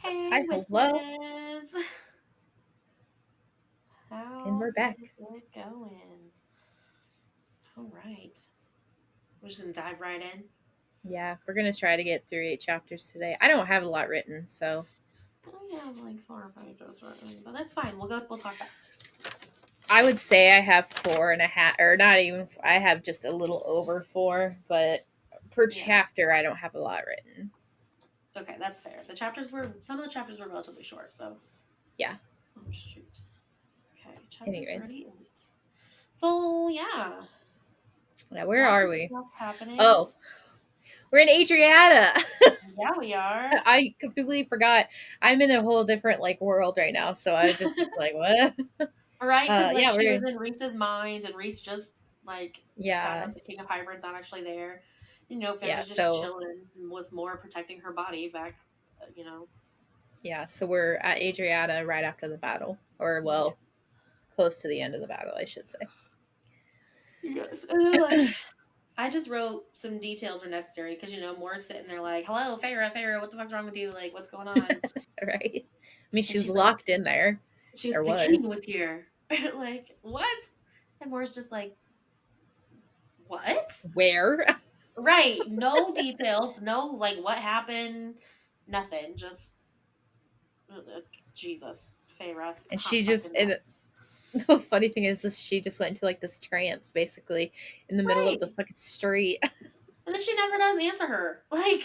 Hey, Hi, hello, witches! and How we're is back. it going? All right. We're just gonna dive right in. Yeah, we're gonna try to get through 8 chapters today. I don't have a lot written, so I have like 4 or 5 written, but that's fine. We'll talk fast. I would say I have 4.5, or not even. I have just a little over 4, but per Yeah. chapter, I don't have a lot written. Okay, that's fair. Some of the chapters were relatively short, so. Yeah. Oh, shoot. Okay, chapter Anyways, 38. So, yeah. now where Lots are of we? stuff happening. Oh, we're in Adriata. Yeah, we are. I completely forgot. I'm in a whole different world right now, so I just what? Right? Because, like, Yeah, she we're was in Reese's mind, and Reese just, like, found yeah, out the King of Hybrid's not actually there. You know, yeah. Farrah's just So chilling with more protecting her body back, you know. yeah, so we're at Adriata right after the battle, or Yes. well, close to the end of the battle, I should say. Yes. And then, like, I just wrote some details are necessary because, you know, Moore's sitting there like, hello, Farrah, what the fuck's wrong with you? Like, what's going on? Right? I mean, And she's she's like, locked in there, or the king was. was here. Like, what? And Moore's just like, what? Where? Right. No details. No, like, what happened? Nothing. Just, Jesus. Farrah. And Hot she just, fucking and mess. the funny thing is she just went into this trance, basically, in the middle of the Right. fucking street. And then she never does answer her. Like,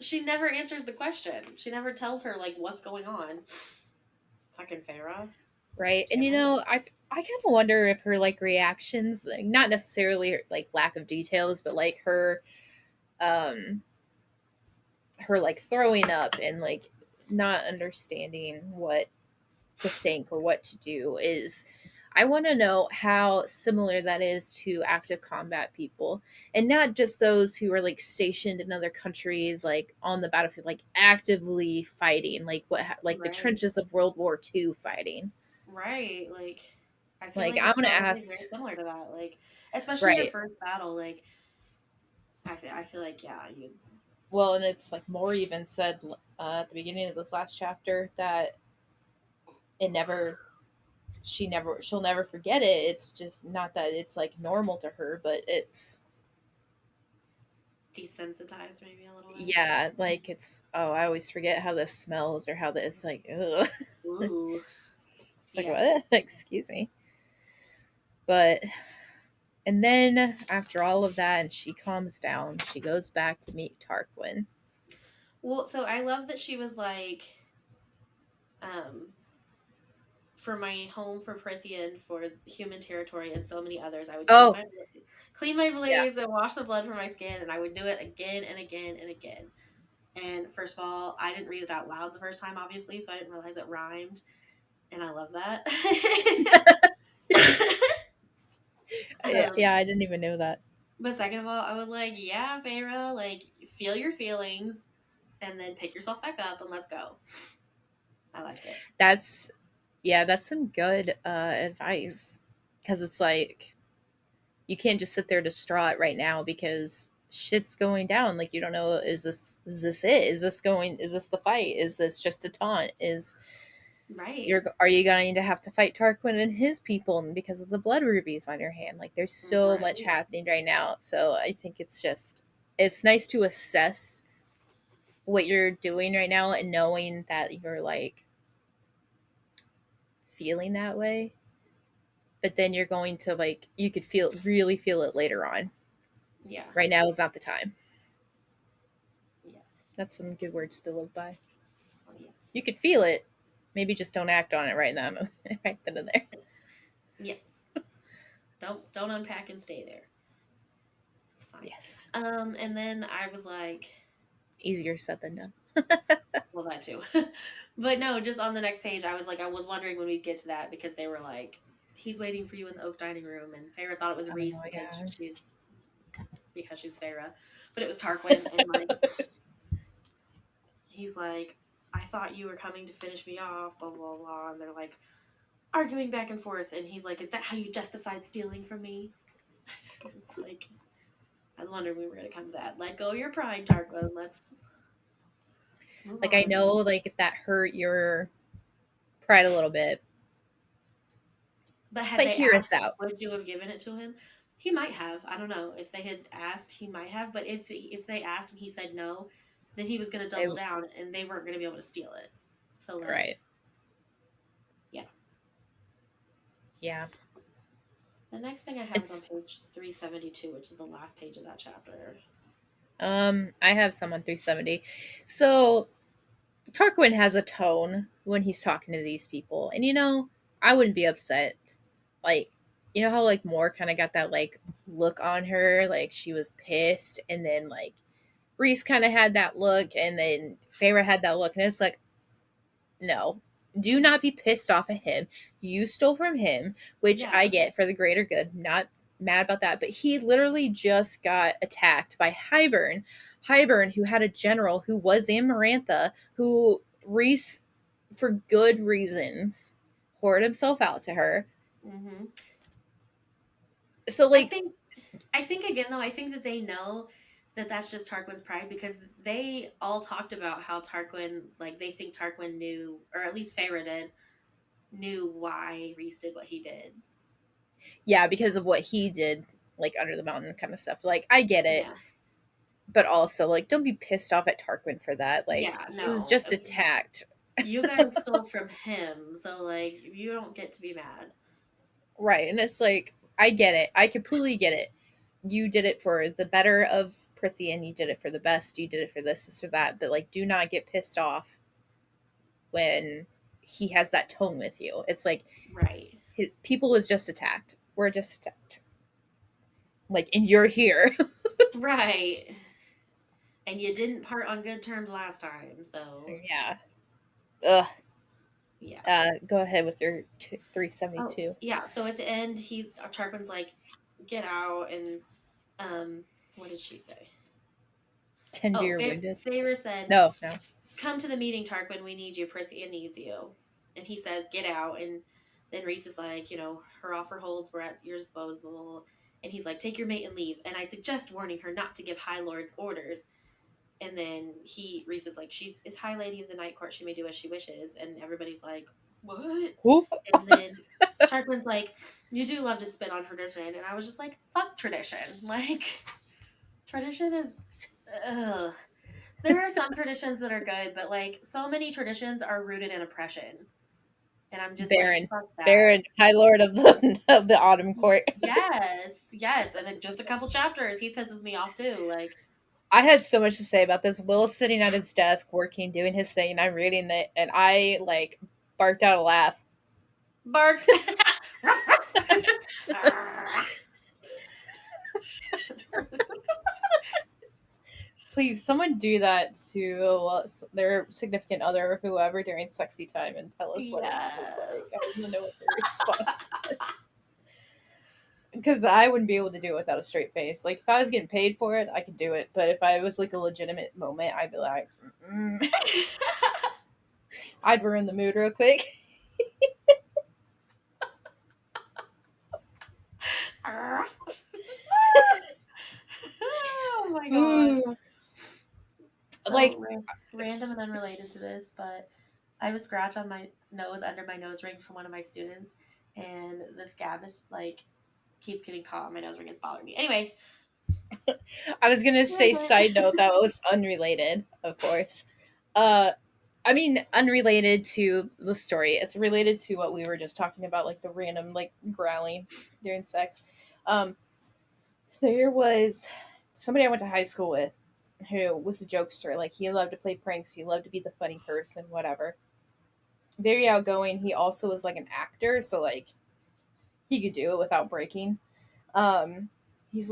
she never answers the question. She never tells her, like, what's going on. Fucking Farrah. Right? And Damn it. I kind of wonder if her reactions, not necessarily lack of details, but um her throwing up and not understanding what to think or what to do is, I want to know how similar that is to active combat people, and not just those who are stationed in other countries, on the battlefield, actively fighting, the Right. trenches of World War II fighting. Right. Like, I feel like I'm it's gonna probably ask. very similar to that. Like, especially your Right. first battle. Like, I feel like, yeah, you. Well, and it's Moore even said at the beginning of this last chapter that it never she'll never forget it. It's just not that it's normal to her, but it's Desensitized maybe a little bit. yeah, it's, oh, I always forget how this smells, or how this ugh. Ooh. It's Yeah. what? Excuse me. But and then after all of that, and she calms down, she goes back to meet Tarquin. Well, so I love that she was like, um, for my home for Prythian, for human territory, and so many others, I would Oh, clean my yeah. blades and wash the blood from my skin, and I would do it again and again and again. And first of all, I didn't read it out loud the first time, obviously, so I didn't realize it rhymed, and I love that. Yeah, um, yeah, I didn't even know that. but second of all, I was like, yeah, Feyre, like, feel your feelings, and then pick yourself back up and let's go. I liked it. That's yeah, that's some good advice, because it's you can't just sit there distraught right now because shit's going down. You don't know, is this it? Is this the fight? Is this just a taunt? Right. Are you going to have to fight Tarquin and his people because of the blood rubies on your hand? There's so much Right. happening right now. So I think it's nice to assess what you're doing right now, and knowing that you're feeling that way, but then you're going to you could really feel it later on. Yeah. Right now is not the time. Yes. That's some good words to live by. Oh, You yes. could feel it, maybe just don't act on it right now. Right then and there. Yes. Don't unpack and stay there. It's fine. Yes. And then I was like, Easier said than done. well, that too. But no, just on the next page, I was like, I was wondering when we'd get to that because they were like, he's waiting for you in the oak dining room, and Feyre thought it was Oh Reese my god. because she's Feyre, but it was Tarquin, and like he's like, I thought you were coming to finish me off, blah blah blah, and they're like arguing back and forth, and he's like, is that how you justified stealing from me? It's like, I was wondering we were gonna come to that. Let go of your pride, Tarquin. Let's Like, I know, like, that hurt your pride a little bit, But had but they hear us asked, out. would you have given it to him? He might have. I don't know. If they had asked, he might have. But if they asked and he said no, then he was going to They, double down, and they weren't going to be able to steal it. So right. like, yeah. Yeah. The next thing I have is on It's, page 372, which is the last page of that chapter. I have someone 370. So, Tarquin has a tone when he's talking to these people. And, I wouldn't be upset. Like, you know how, like, Moore kind of got that, like, look on her? Like, she was pissed. And then, like, Reese kind of had that look. And then Feyre had that look. And it's like, no, do not be pissed off at him. You stole from him, which I Yeah. get for the greater good. Not mad about that. But he literally just got attacked by Hybern. Hybern, who had a general who was Amarantha, who Reese, for good reasons, poured himself out to her. Hmm. So, I like, think I think again though, I think that they know that that's just Tarquin's pride because they all talked about how Tarquin, like they think Tarquin knew, or at least Feyre did, knew why Reese did what he did. yeah, because of what he did, like, under the mountain kind of stuff. Like, I get it. Yeah. But also, like, don't be pissed off at Tarquin for that. Like, Yeah, he was no. just attacked. You guys stole from him, so like you don't get to be mad. Right. And it's like, I get it. I completely get it. You did it for the better of Prythian. You did it for the best. You did it for this or that. But, like, do not get pissed off when he has that tone with you. It's like Right. his people was just attacked. We're just attacked. Like, and you're here. Right. And you didn't part on good terms last time, so Yeah. Ugh. yeah. Go ahead with your Oh, 372. yeah. So at the end, Tarquin's like, "Get out," and what did she say? Tend to Oh, your wounded. Feyre said, No, no. "Come to the meeting, Tarquin. We need you. Prythia needs you." And he says, "Get out." And then Reese is like, her offer holds. We're at your disposal. And he's like, "Take your mate and leave." And I suggest warning her not to give High Lord's orders. And then Reese is like, "She is High Lady of the Night Court. She may do as she wishes." And everybody's like, "What?" Who? And then Tarquin's like, "You do love to spit on tradition." And I was just like, "Fuck tradition." Like, tradition is, ugh. There are some traditions that are good, but like so many traditions are rooted in oppression. And I'm just like, Baron. fuck that. Baron, High Lord of the of the Autumn Court. Yes, yes. And in just a couple chapters, he pisses me off too. Like, I had so much to say about this. Will's sitting at his desk working, doing his thing, and I'm reading it, and I like barked out a laugh. barked. Please, someone do that to their significant other or whoever during sexy time and tell us what it feels like. Yes. I want to know what their response is. Because I wouldn't be able to do it without a straight face. Like, if I was getting paid for it, I could do it. But if I was like a legitimate moment, I'd be like, I'd ruin the mood real quick. Oh my god. So Like, random and unrelated to this, but I have a scratch on my nose under my nose ring from one of my students, and the scab is like keeps getting caught on my nose ring. It's bothering me. Anyway, I was gonna say, movement. side note, that was unrelated, of course. Uh, I mean, unrelated to the story. It's related to what we were just talking about, like the random, like, growling during sex. Um, there was somebody I went to high school with who was a jokester. Like, he loved to play pranks. He loved to be the funny person, whatever. Very outgoing. He also was like an actor, so like he could do it without breaking. Um, he was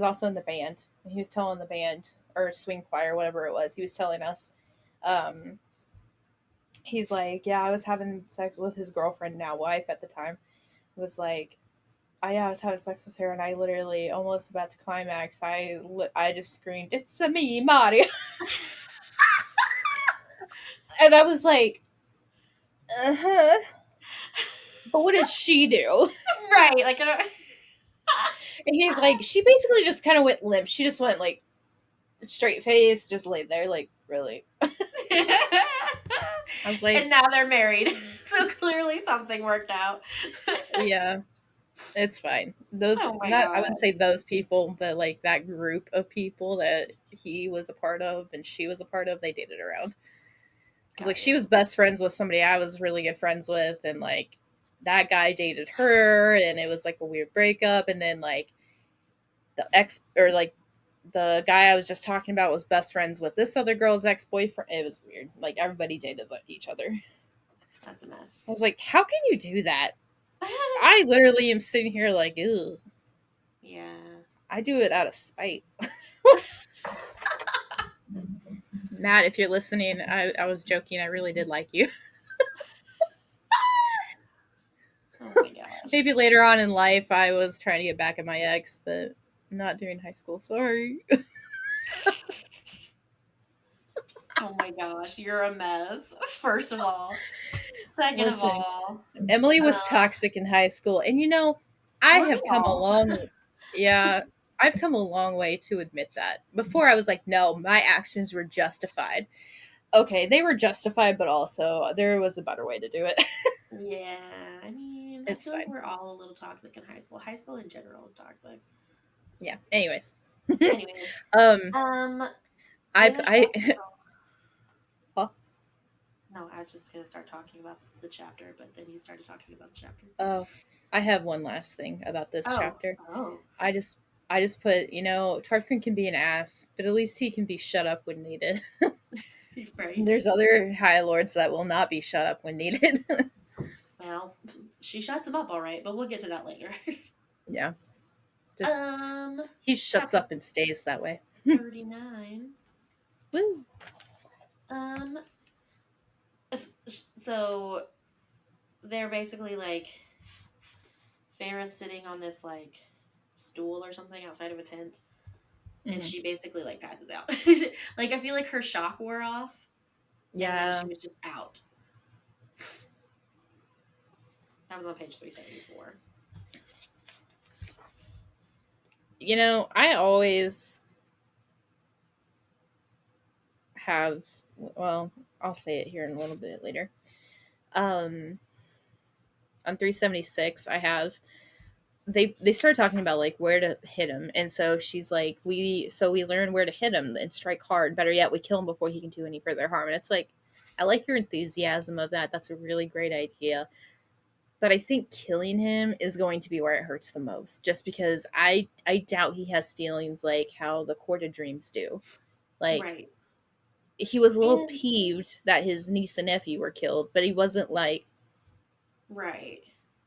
also in the band. He was telling the band or swing choir, whatever it was. He was telling us, um, he's like, yeah, I was having sex with his girlfriend, now wife at the time. Was like, I was having sex with her, and I literally almost about to climax. I just screamed, "It's a me, Mario!" And I was like, uh huh. But what did she do? Right. Like, I don't. And he's like, she basically just kind of went limp. She just went like, straight face, just laid there, like, really. I was like, And now they're married. So clearly something worked out. yeah, it's fine. Those, Oh my not, I god. wouldn't say those people, but like that group of people that he was a part of and she was a part of, they dated around. Because like Got she you. was best friends with somebody I was really good friends with, and like that guy dated her, and it was like a weird breakup. And then like the ex, or like the guy I was just talking about was best friends with this other girl's ex boyfriend. It was weird. Like everybody dated each other. That's a mess. I was like, how can you do that? I literally am sitting here like, ew. Yeah. I do it out of spite. Matt, if you're listening, I was joking. I really did like you. Oh my gosh. Maybe later on in life, I was trying to get back at my ex, but not during high school. Sorry. Oh my gosh. You're a mess. First of all. Second of Listen, all. Emily Uh, was toxic in high school, and you know, I were we have come a all? long. Yeah, I've come a long way to admit that. Before, I was like, no, my actions were justified. Okay, they were justified, but also there was a better way to do it. Yeah. I mean, I It's feel like fine. we're all a little toxic in high school. High school in general is toxic. Yeah. Anyways, Anyway. um, Um, I, finish up. I, huh? No, I was just gonna start talking about the chapter, but then you started talking about the chapter. Oh, I have one last thing about this Oh. chapter. Oh. I just, I just put, Tarquin can be an ass, but at least he can be shut up when needed. Right. There's other High Lords that will not be shut up when needed. Well, she shuts him up all right, but we'll get to that later. Yeah, just um, he shuts chapter up and stays that way. 39. Woo. Um, so they're basically like Farrah's sitting on this like stool or something outside of a tent, and Mhm. she basically like passes out. Like I feel like her shock wore off, and then she Yeah, was just out. That was on page 374. I always have. Well, I'll say it here in a little bit later. Um, on 376, I have they started talking about like where to hit him, and so she's like, we learn where to hit him and strike hard. Better yet, we kill him before he can do any further harm. And it's like, I like your enthusiasm of that. That's a really great idea. But I think killing him is going to be where it hurts the most, just because I doubt he has feelings like how the Court of Dreams do. Like, Right. he was a little And peeved that his niece and nephew were killed, but he wasn't like right.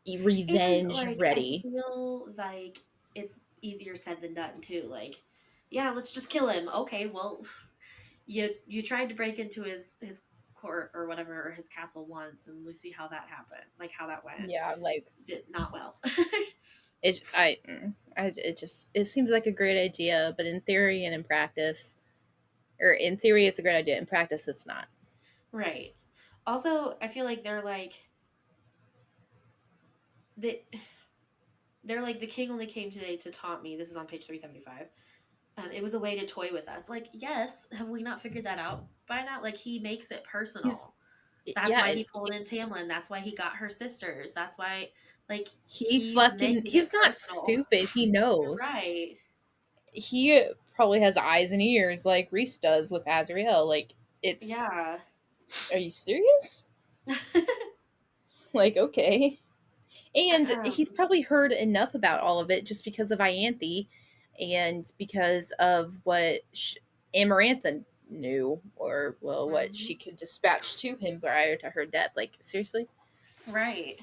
And revenge like I ready. feel like it's easier said than done too. Like, yeah, let's just kill him. Okay, well, you tried to break into his court or whatever, or his castle once, and we see how that happened. Like how that went. Yeah, like Did not well. it seems like a great idea, but in theory and in practice, or in theory it's a great idea. In practice, it's not. Right. Also, I feel like they they're like the king only came today to taunt me. This is on page 375. It was a way to toy with us. Like, yes, have we not figured that out by now? Like, he makes it He's personal. That's yeah, why he pulled in Tamlin. That's why he got her sisters. That's why, like, he he's fucking making it he's not personal. stupid. He knows. Right. He probably has eyes and ears like Reese does with Azrael. Like, it's Yeah. are you serious? Like, okay. And he's um, probably heard enough about all of it just because of Ianthe and because of what Amarantha knew, or, well, what mhm. she could dispatch to him prior to her death. Like, seriously? Right.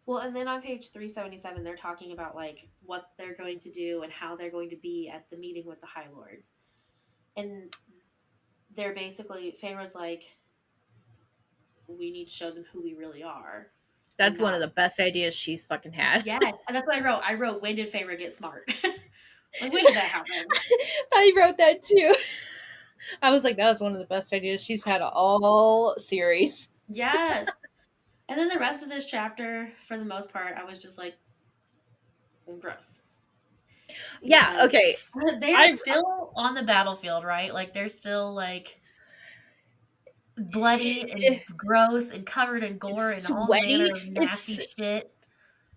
Well, and then on page 377, they're talking about like what they're going to do and how they're going to be at the meeting with the High Lords. And they're basically, Pharaoh's like, we need to show them who we really are and That's one of not. the best ideas she's fucking had. Yes. And that's what I wrote. I wrote, when did Pharaoh get smart? Like, when did that happen? I wrote that too. I was like, that was one of the best ideas she's had all series. Yes. And then the rest of this chapter, for the most part, I was just like, gross. Yeah, because okay. they're I still on the battlefield, right? Like they're still like bloody and gross and covered in gore it's and all manner sweaty. of nasty It's shit.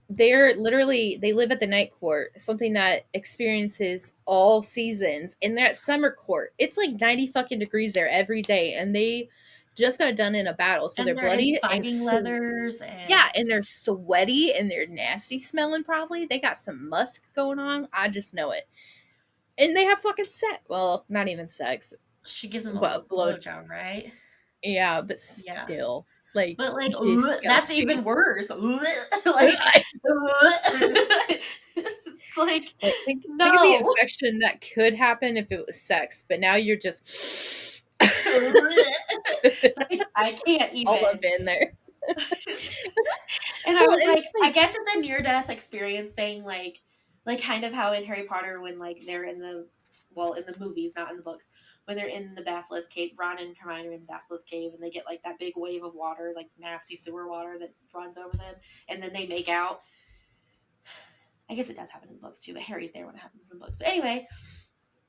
they're literally they live at the night court, something that experiences all seasons. In that summer court, it's like 90 fucking degrees there every day, and they just got done in a battle, so they're And they're in bloody and fighting leathers yeah, and and they're sweaty and they're nasty smelling. Probably they got some musk going on. I just know it. And they have fucking sex. Well, not even sex, she gives him a but little blow. blowjob, right? Yeah, but Yeah. still, like But like that's disgusting. even worse. Like like Like think of the no. infection that could happen if it was sex, but now you're just Like, I can't all up even. in there. And I Well, was and like, it's I like, guess it's a near death experience thing, like kind of how in Harry Potter when like they're in the well in the movies, not in the books, when they're in the Basilisk Cave, Ron and Hermione are in the Basilisk Cave, and they get like that big wave of water, like nasty sewer water that runs over them, and then they make out. I guess it does happen in the books too, but Harry's there when it happens in the books. But anyway,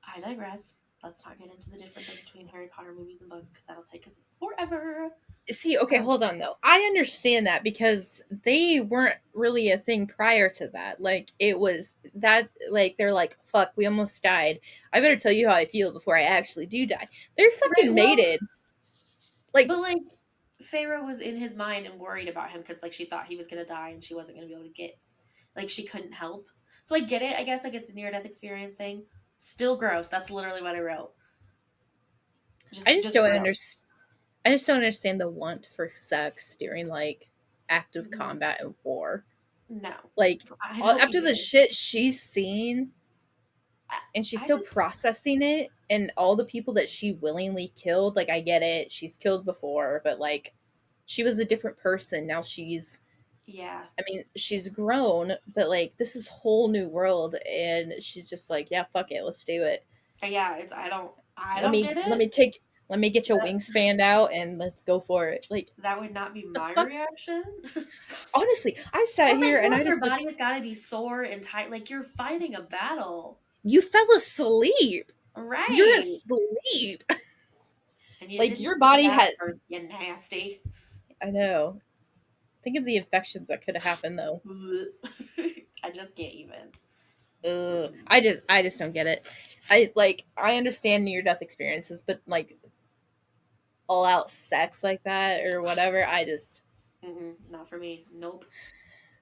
I digress. Let's not get into the differences between Harry Potter movies and books because that'll take us forever. see, okay, Um, hold on though. I understand that because they weren't really a thing prior to that. Like it was that like they're like, fuck, we almost died. I better tell you how I feel before I actually do die. They're right. fucking Well, mated. Like but like Pharaoh was in his mind and worried about him because like she thought he was gonna die and she wasn't gonna be able to get like she couldn't help. So I get it. I guess like it's a near death experience thing. Still gross. That's literally what I wrote. I just Just don't gross. understand. I just don't understand the want for sex during like active combat and war. No, Like I don't after the either. shit she's seen I, and she's I still just processing it and all the people that she willingly killed, like I get it. She's killed before, but like she was a different person. Now she's yeah. I mean, she's grown, but like this is whole new world and she's just like, yeah, fuck it, let's do it. Yeah, it's I don't get Let it. me take let me get your That wingspan out and let's go for it. Like that would not be the my fuck. reaction. Honestly, I sat Well, here think and I about your just like, body has got to be sore and tight. Like you're fighting a battle, you fell asleep. You're right? asleep. And you Like didn't your take a body bath had. first, you nasty. I know. Think of the infections that could have happened though. I just can't even. I just don't get it. I understand near death experiences, but like all out sex like that or whatever, I just Not for me. Nope.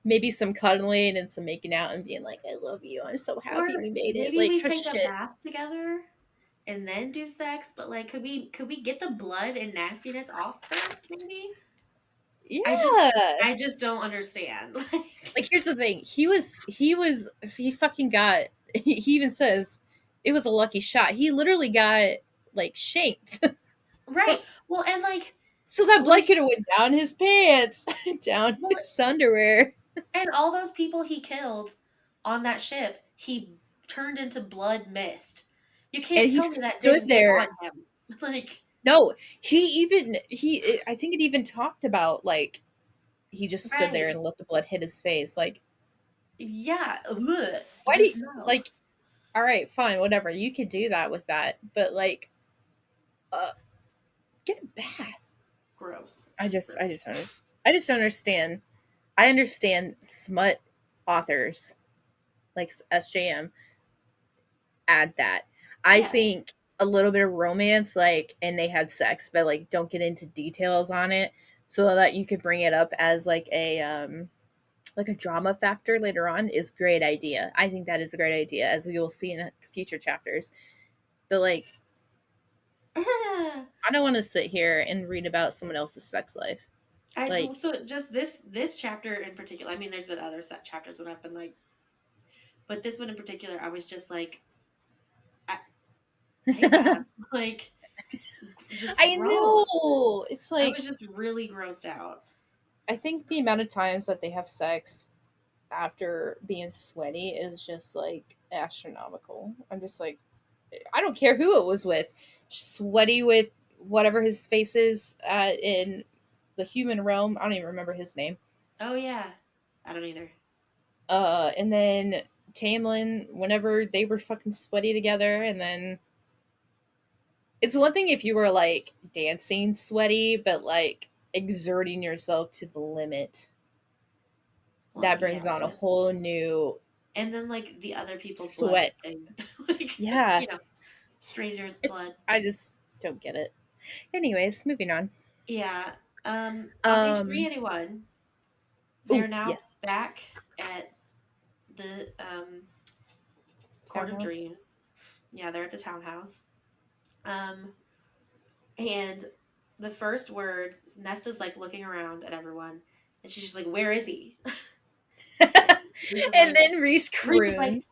maybe some cuddling and some making out and being like, I love you. I'm so Or happy we made it. maybe Like, we oh, take a shit. bath together and then do sex. But like, could we get the blood and nastiness off first? Maybe. I just Yeah. I just don't understand. Like, Like here's the thing. He fucking got he even says it was a lucky shot. He literally got like shanked. right. Well, and So that blood like could have went down his pants, down well, his underwear. and all those people he killed on that ship, he turned into blood mist. You And can't he tell me that stood didn't get there. on him. Like, No, he I think it even talked about like he just stood there right. and let the blood hit his face. Like, Yeah. Ugh. why do you, Just no. like all right, fine, whatever. You could do that with that. But like uh, get a bath. Gross. Just gross. I just don't understand. I understand smut authors like SJM add that. I Yeah. think a little bit of romance, like, and they had sex, but like, don't get into details on it, so that you could bring it up as like a drama factor later on is great idea. I think that is a great idea, as we will see in future chapters. But like, I don't want to sit here and read about someone else's sex life. I Like, so just this chapter in particular. I mean, there's been other set chapters when I've been like, but this one in particular, I was just like, I, take a bath. Like, just I gross. know it's I like was just really grossed out. I think the amount of times that they have sex after being sweaty is just like astronomical. I'm just like, I don't care who it was with, sweaty with whatever his face is in the human realm. I don't even remember his name. Oh yeah, I don't either. And then Tamlin, whenever they were fucking sweaty together, and then it's one thing if you were like dancing sweaty, but like exerting yourself to the limit. Well, That yeah, brings on a just whole new and then like the other people's blood sweat. thing, like Yeah. strangers' It's blood. I just don't get it. Anyways, moving on. Yeah. On page Um 381, they're oh, now yes. back at the Court of Townhouse. Dreams. Yeah, they're at the townhouse. Um, and the first words, Nesta's like looking around at everyone, and she's just like, "Where is he?" And And then Reese Reese is like, croons.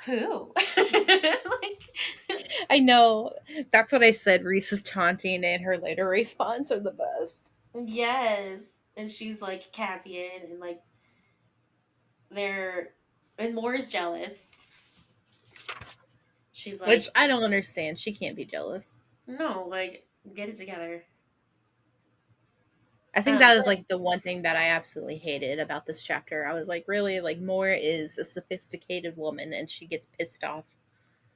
"Who?" Like, I know. That's what I said. Reese's taunting and her later response are the best. yes, and she's like Cassian, and like they're and Moore's jealous. She's Which like, I don't understand. She can't be jealous. "No, like get it together." I think that is But like the one thing that I absolutely hated about this chapter. I was like, really? Like, Moore is a sophisticated woman and she gets pissed off.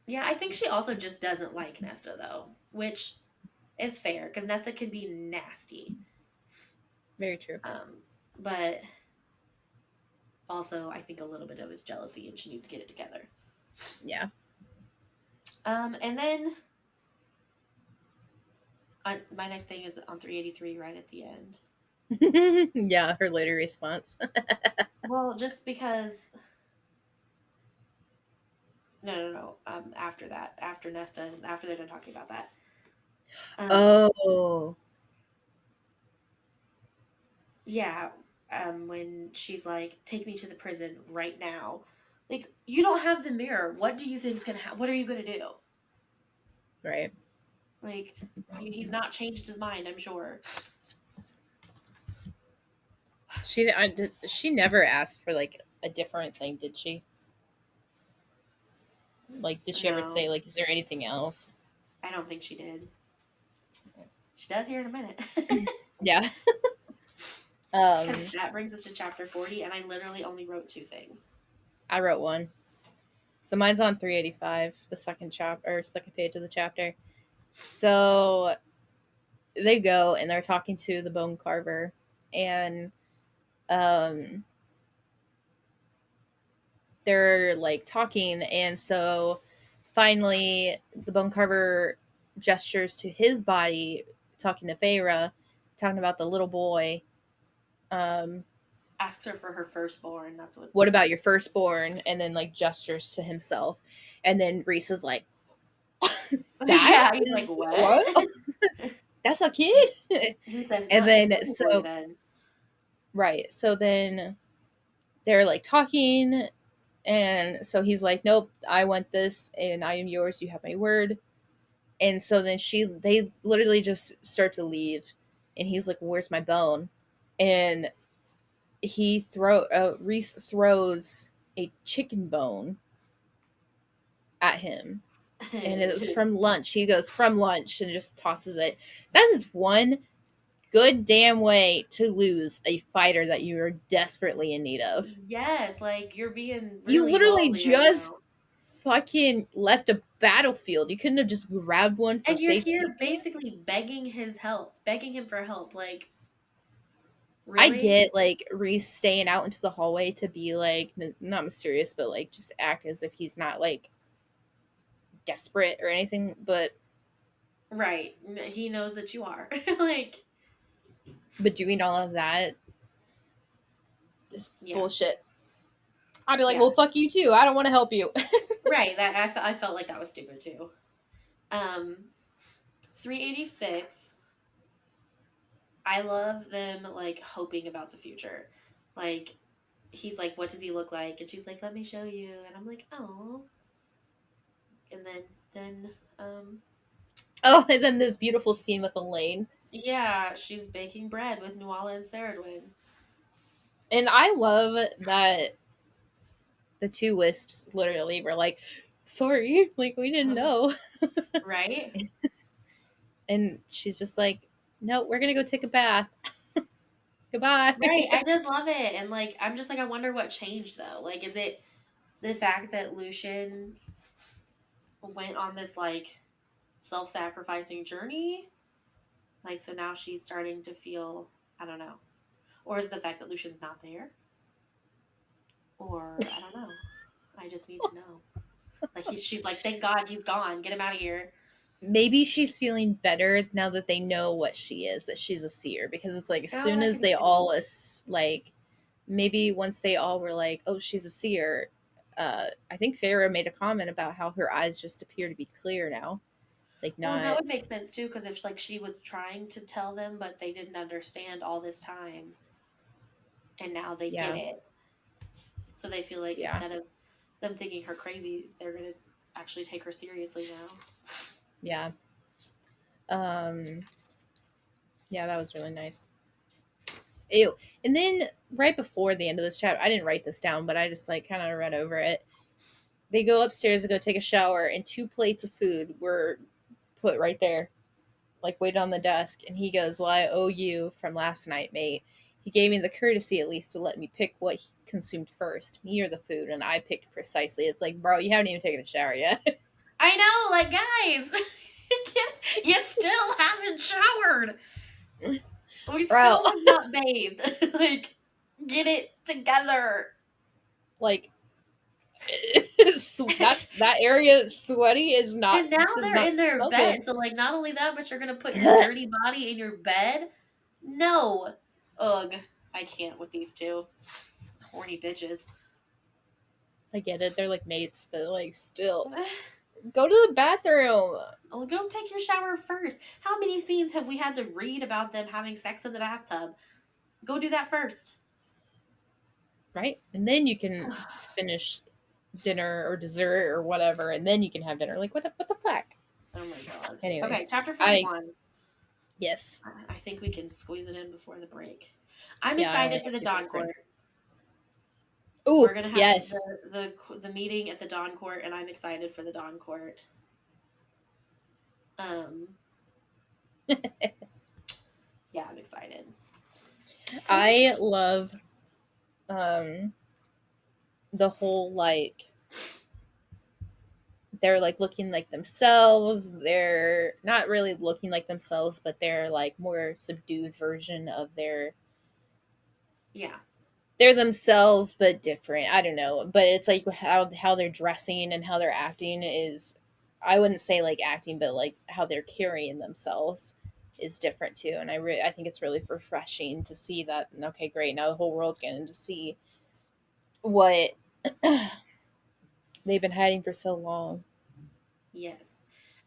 yeah, I think she also just doesn't like Nesta though, which is fair because Nesta can be nasty. Very true. Um, but also I think a little bit of his jealousy, and she needs to get it together. Yeah. And then my next thing is on 383, right at the end. Yeah, her later response. Well, just because no. After that, after Nesta, after they're done talking about that. Um, Oh, yeah. When she's like, "Take me to the prison right now," like you don't have the mirror. What do you think is gonna happen? What are you gonna do? right. Like, he's not changed his mind. I'm sure. She never asked for like a different thing, did she? Like, did she ever say No, like, is there anything else? I don't think she did. She does here in a minute. Yeah. Because Um, that brings us to chapter 40, and I literally only wrote two things. I wrote one. So mine's on 385, the second chapter or second page of the chapter. So they go and they're talking to the bone carver, and um they're like talking, and so finally the bone carver gestures to his body, talking to Feyre, talking about the little boy. um Asks her for her firstborn. That's what. what about your firstborn? And then like gestures to himself, and then Reese is like, that Yeah, he's like, is what? what? That's a kid. He says, And not just then any boy, so then. right, so then they're like talking, and so he's like, nope, I want this and I am yours, you have my word. And so then they literally just start to leave, and he's like, where's my bone? And Reese throws a chicken bone at him, and it was from lunch. He goes, from lunch, and just tosses it. That is one good damn way to lose a fighter that you are desperately in need of. Yes, like you're being You really literally ballsy right just now. fucking left a battlefield. You couldn't have just grabbed one for And you're here safekeeping. basically begging his help, begging him for help. Like, I really? get like Reese staying out into the hallway to be like not mysterious, but like just act as if he's not like desperate or anything. Right. He knows that you are. Like, But doing all of that is yeah. bullshit. I'd be like, Yeah. well, fuck you too. I don't want to help you. Right. That I felt like that was stupid too. 386. I love them like hoping about the future. Like he's like, "What does he look like?" And she's like, "Let me show you." And I'm like, "Oh." And then Oh, and then this beautiful scene with Elaine. yeah, she's baking bread with Nuala and Ceridwen. And I love that the two wisps literally were like, sorry, like we didn't know. Right? And she's just like, no, we're gonna go take a bath. Goodbye. Right. I just love it. And like I'm just like I wonder what changed though. Like is it the fact that Lucian went on this like self-sacrificing journey, like so now she's starting to feel, I don't know. Or is it the fact that Lucian's not there? Or I don't know. I just need to know. Like she's like, thank God he's gone. Get him out of here. Maybe she's feeling better now that they know what she is, that she's a seer, because it's like as Oh, soon that as could be they too. all like maybe once they all were like, oh, she's a seer. I think Farah made a comment about how her eyes just appear to be clear now, like Well, and that not. would make sense too, because if like she was trying to tell them, but they didn't understand all this time, and now they get Yeah, it, so they feel like yeah, instead of them thinking her crazy, they're gonna actually take her seriously now. yeah. Um, yeah, that was really nice. Ew. And then right before the end of this chapter, I didn't write this down, but I just like kind of read over it. They go upstairs to go take a shower, and two plates of food were put right there, like waited on the desk. And he goes, "Well, I owe you from last night, mate." He gave me the courtesy at least to let me pick what he consumed first, me or the food, and I picked precisely. It's like, bro, you haven't even taken a shower yet. I know, like guys, you still haven't showered. We Bro, still have not bathed. Like, get it together. like that's that area sweaty is not And now does they're not in their smell good. bed. So, like, not only that, but you're going to put your dirty body in your bed? No. Ugh. I can't with these two horny bitches. I get it. They're like mates, but like still. Go to the bathroom. Well, go take your shower first. How many scenes have we had to read about them having sex in the bathtub? Go do that first. Right? And then you can finish dinner or dessert or whatever, and then you can have dinner. Like what the fuck? Oh my god. Okay, Anyways, chapter I 41. yes. I think we can squeeze it in before the break. I'm Yeah, I excited only for have the two Dawn things Court. written. We're Ooh, gonna have yes. the meeting at the Dawn Court, and I'm excited for the Dawn Court. Um, yeah, I'm excited. I love um the whole like they're like looking like themselves. They're not really looking like themselves, but they're like more subdued version of Yeah. they're themselves but different. I don't know, but it's like how they're dressing and how they're acting is, I wouldn't say like acting, but like how they're carrying themselves is different too. And I think it's really refreshing to see that. Okay, great. Now the whole world's getting to see what they've been hiding for so long. Yes.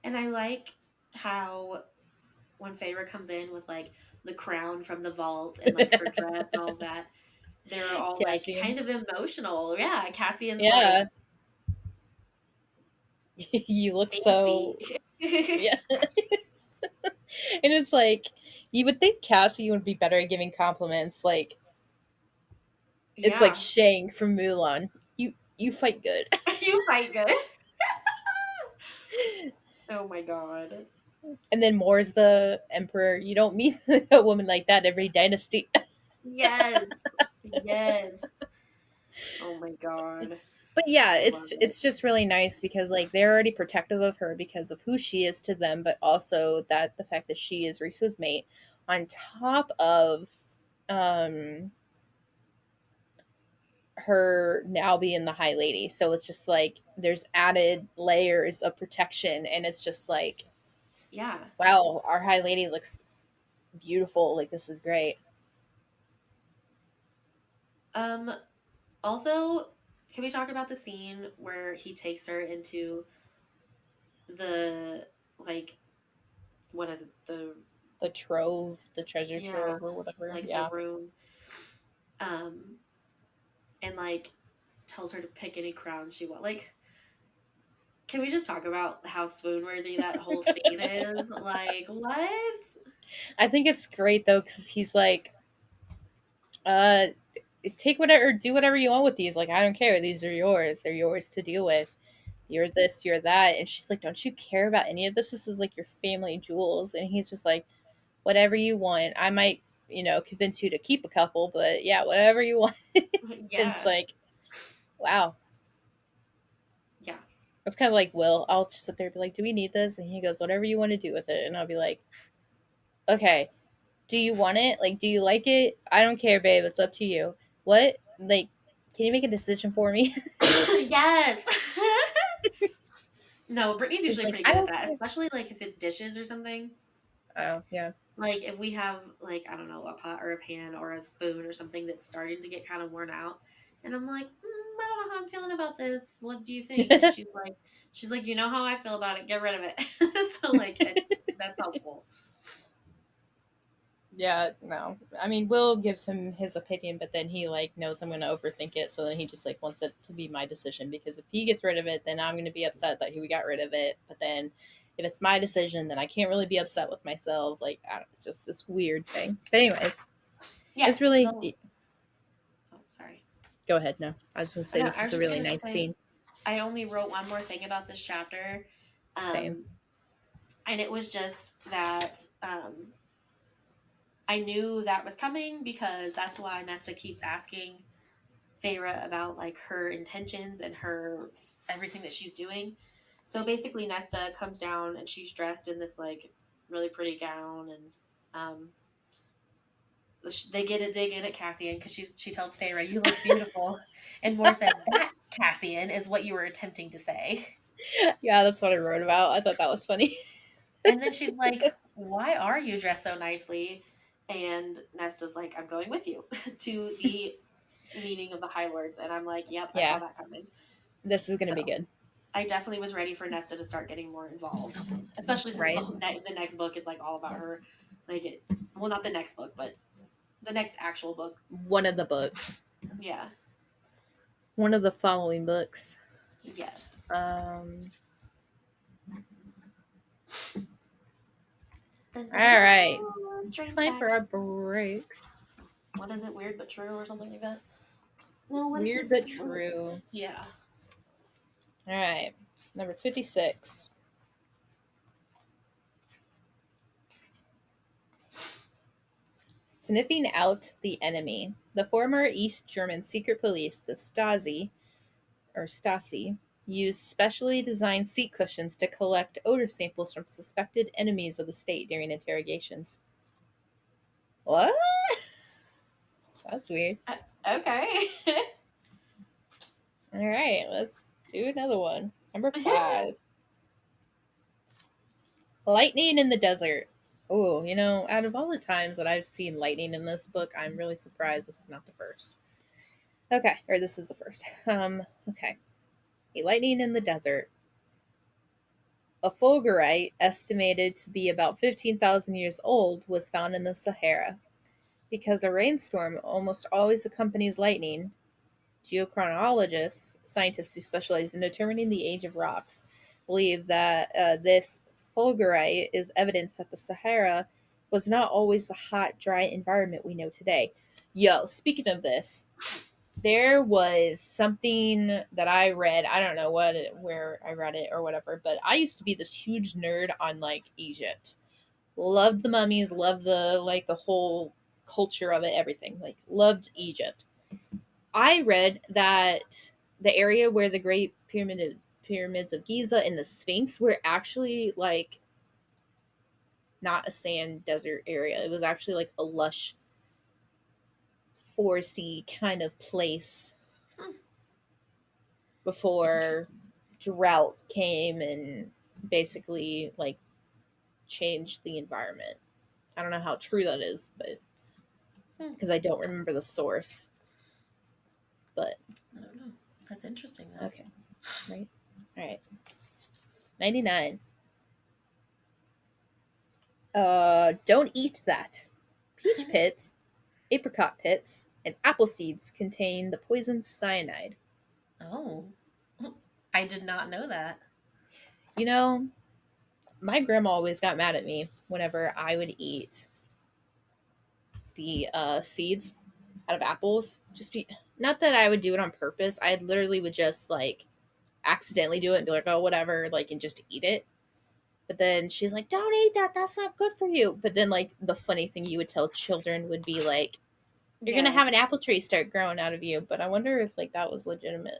And I like how when Feyre comes in with like the crown from the vault and like her dress and all of that, they're all like Cassian. kind of emotional. Yeah, Cassian's like Yeah. You look fancy. so yeah. And it's like you would think Cassie would be better at giving compliments. Like it's like Yeah. Shang from Mulan. You fight good. You fight good. Oh my god. And then Moore's the emperor. You don't meet a woman like that every dynasty. Yes. Yes. Oh my god. But yeah, I love it. it's just really nice because like they're already protective of her because of who she is to them, but also that the fact that she is Reese's mate on top of um her now being the high lady. So it's just like there's added layers of protection, and it's just like, Yeah. wow, our high lady looks beautiful. Like this is great. Um Also, can we talk about the scene where he takes her into the like what is it? The The trove, the treasure yeah, trove or whatever. like the Yeah. room. Um and like tells her to pick any crown she wants. Like, can we just talk about how swoon worthy that whole scene is? Like, what? I think it's great though cuz he's like uh take whatever, do whatever you want with these. Like I don't care. These are yours. They're yours to deal with. You're this, you're that. And she's like, "Don't you care about any of this? This is like your family jewels." And he's just like, "Whatever you want. I might, convince you to keep a couple, but yeah, whatever you want." It's Yeah. like, wow. It's kind of like Will. I'll just sit there and be like, "Do we need this?" And he goes, "Whatever you want to do with it." And I'll be like, "Okay, do you want it? Like, do you like it? I don't care, babe. It's up to you. What? Like, can you make a decision for me?" Yes. No, Brittany's He's usually like, pretty "I good at don't that, care." especially like if it's dishes or something. Oh yeah. Like if we have like I don't know a pot or a pan or a spoon or something that's starting to get kind of worn out, and I'm like, I don't know how I'm feeling about this. What do you think? And she's like, you know how I feel about it. Get rid of it. So like that's helpful. Yeah, no. I mean, Will gives him his opinion, but then he like knows I'm going to overthink it, so then he just like wants it to be my decision because if he gets rid of it, then I'm going to be upset that we got rid of it. But then if it's my decision, then I can't really be upset with myself. Like, I don't, it's just this weird thing. But anyways, it's Yes. really No. Oh, sorry. go ahead. No, I was going to I say know. this I is was a just really gonna nice say scene. I only wrote one more thing about this chapter, Same. um, and it was just that I knew that was coming because that's why Nesta keeps asking Feyre about like her intentions and her everything that she's doing. So basically, Nesta comes down and she's dressed in this like really pretty gown, and um, they get a dig in at Cassian because she tells Feyre, "You look beautiful," and Moore said, "That Cassian is what you were attempting to say." Yeah, that's what I wrote about. I thought that was funny. And then she's like, "Why are you dressed so nicely?" And Nesta's like, "I'm going with you to the meeting of the High Lords," and I'm like, "Yep, I saw Yeah, that coming." this is going to be So good. I definitely was ready for Nesta to start getting more involved, especially since Right? the next book is like all about her. Like, well, not the next book, but the next actual book. One of the books. Yeah. One of the following books. Yes. Um, Dun, all dun, dun, right. strange Time for our facts. breaks. What is it? Weird but true, or something like that. No, what is Weird this? but true. Yeah. All right. Number 56. Sniffing out the enemy. The former East German secret police, the Stasi, used specially designed seat cushions to collect odor samples from suspected enemies of the state during interrogations. What? That's weird. Okay. All right, let's do another one. Number 5. Lightning in the desert. Oh, out of all the times that I've seen lightning in this book, I'm really surprised this is not the first. Okay, or this is the first. Okay. A lightning in the desert. A fulgurite, estimated to be about 15,000 years old, was found in the Sahara. Because a rainstorm almost always accompanies lightning, geochronologists, scientists who specialize in determining the age of rocks, believe that this fulgurite is evidence that the Sahara was not always the hot, dry environment we know today. Yo, speaking of this, there was something that I read. I don't know where I read it or whatever, but I used to be this huge nerd on like Egypt. Loved the mummies, loved the whole culture of it, everything. Like loved Egypt. I read that the area where the Great Pyramids of Giza and the Sphinx were actually like not a sand desert area. It was actually like a lush foresty kind of place Hmm, before interesting. drought came and basically like changed the environment. I don't know how true that is, but Hmm, because I don't remember the source. But I don't know. That's interesting though. okay, right, all right. 99. Don't eat that. Peach pits, apricot pits, and apple seeds contain the poison cyanide. Oh, I did not know that. You know, my grandma always got mad at me whenever I would eat the seeds out of apples. Just be not that I would do it on purpose. I literally would just like accidentally do it and be like, oh, whatever, like, and just eat it. But then she's like, don't eat that. That's not good for you. But then, like, the funny thing you would tell children would be like, you're going to Yeah. have an apple tree start growing out of you. But I wonder if, like, that was legitimate.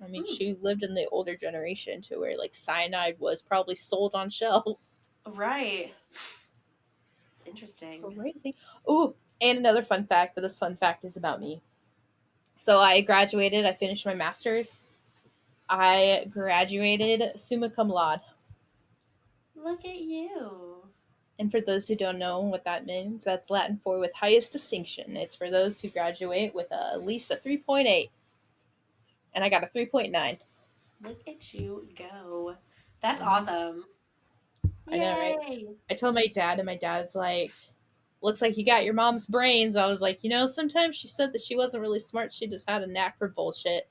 I mean, Hmm. she lived in the older generation to where like cyanide was probably sold on shelves. Right. It's interesting. Crazy. Ooh, and another fun fact, but this fun fact is about me. So I graduated, I finished my master's. I graduated summa cum laude. Look at you. And for those who don't know what that means, that's Latin for with highest distinction. It's for those who graduate with at least a 3.8. And I got a 3.9. Look at you go. That's Mm-hmm. awesome. I know, right? Yay. I told my dad, and my dad's like, looks like you got your mom's brains. I was like, sometimes she said that she wasn't really smart. She just had a knack for bullshit.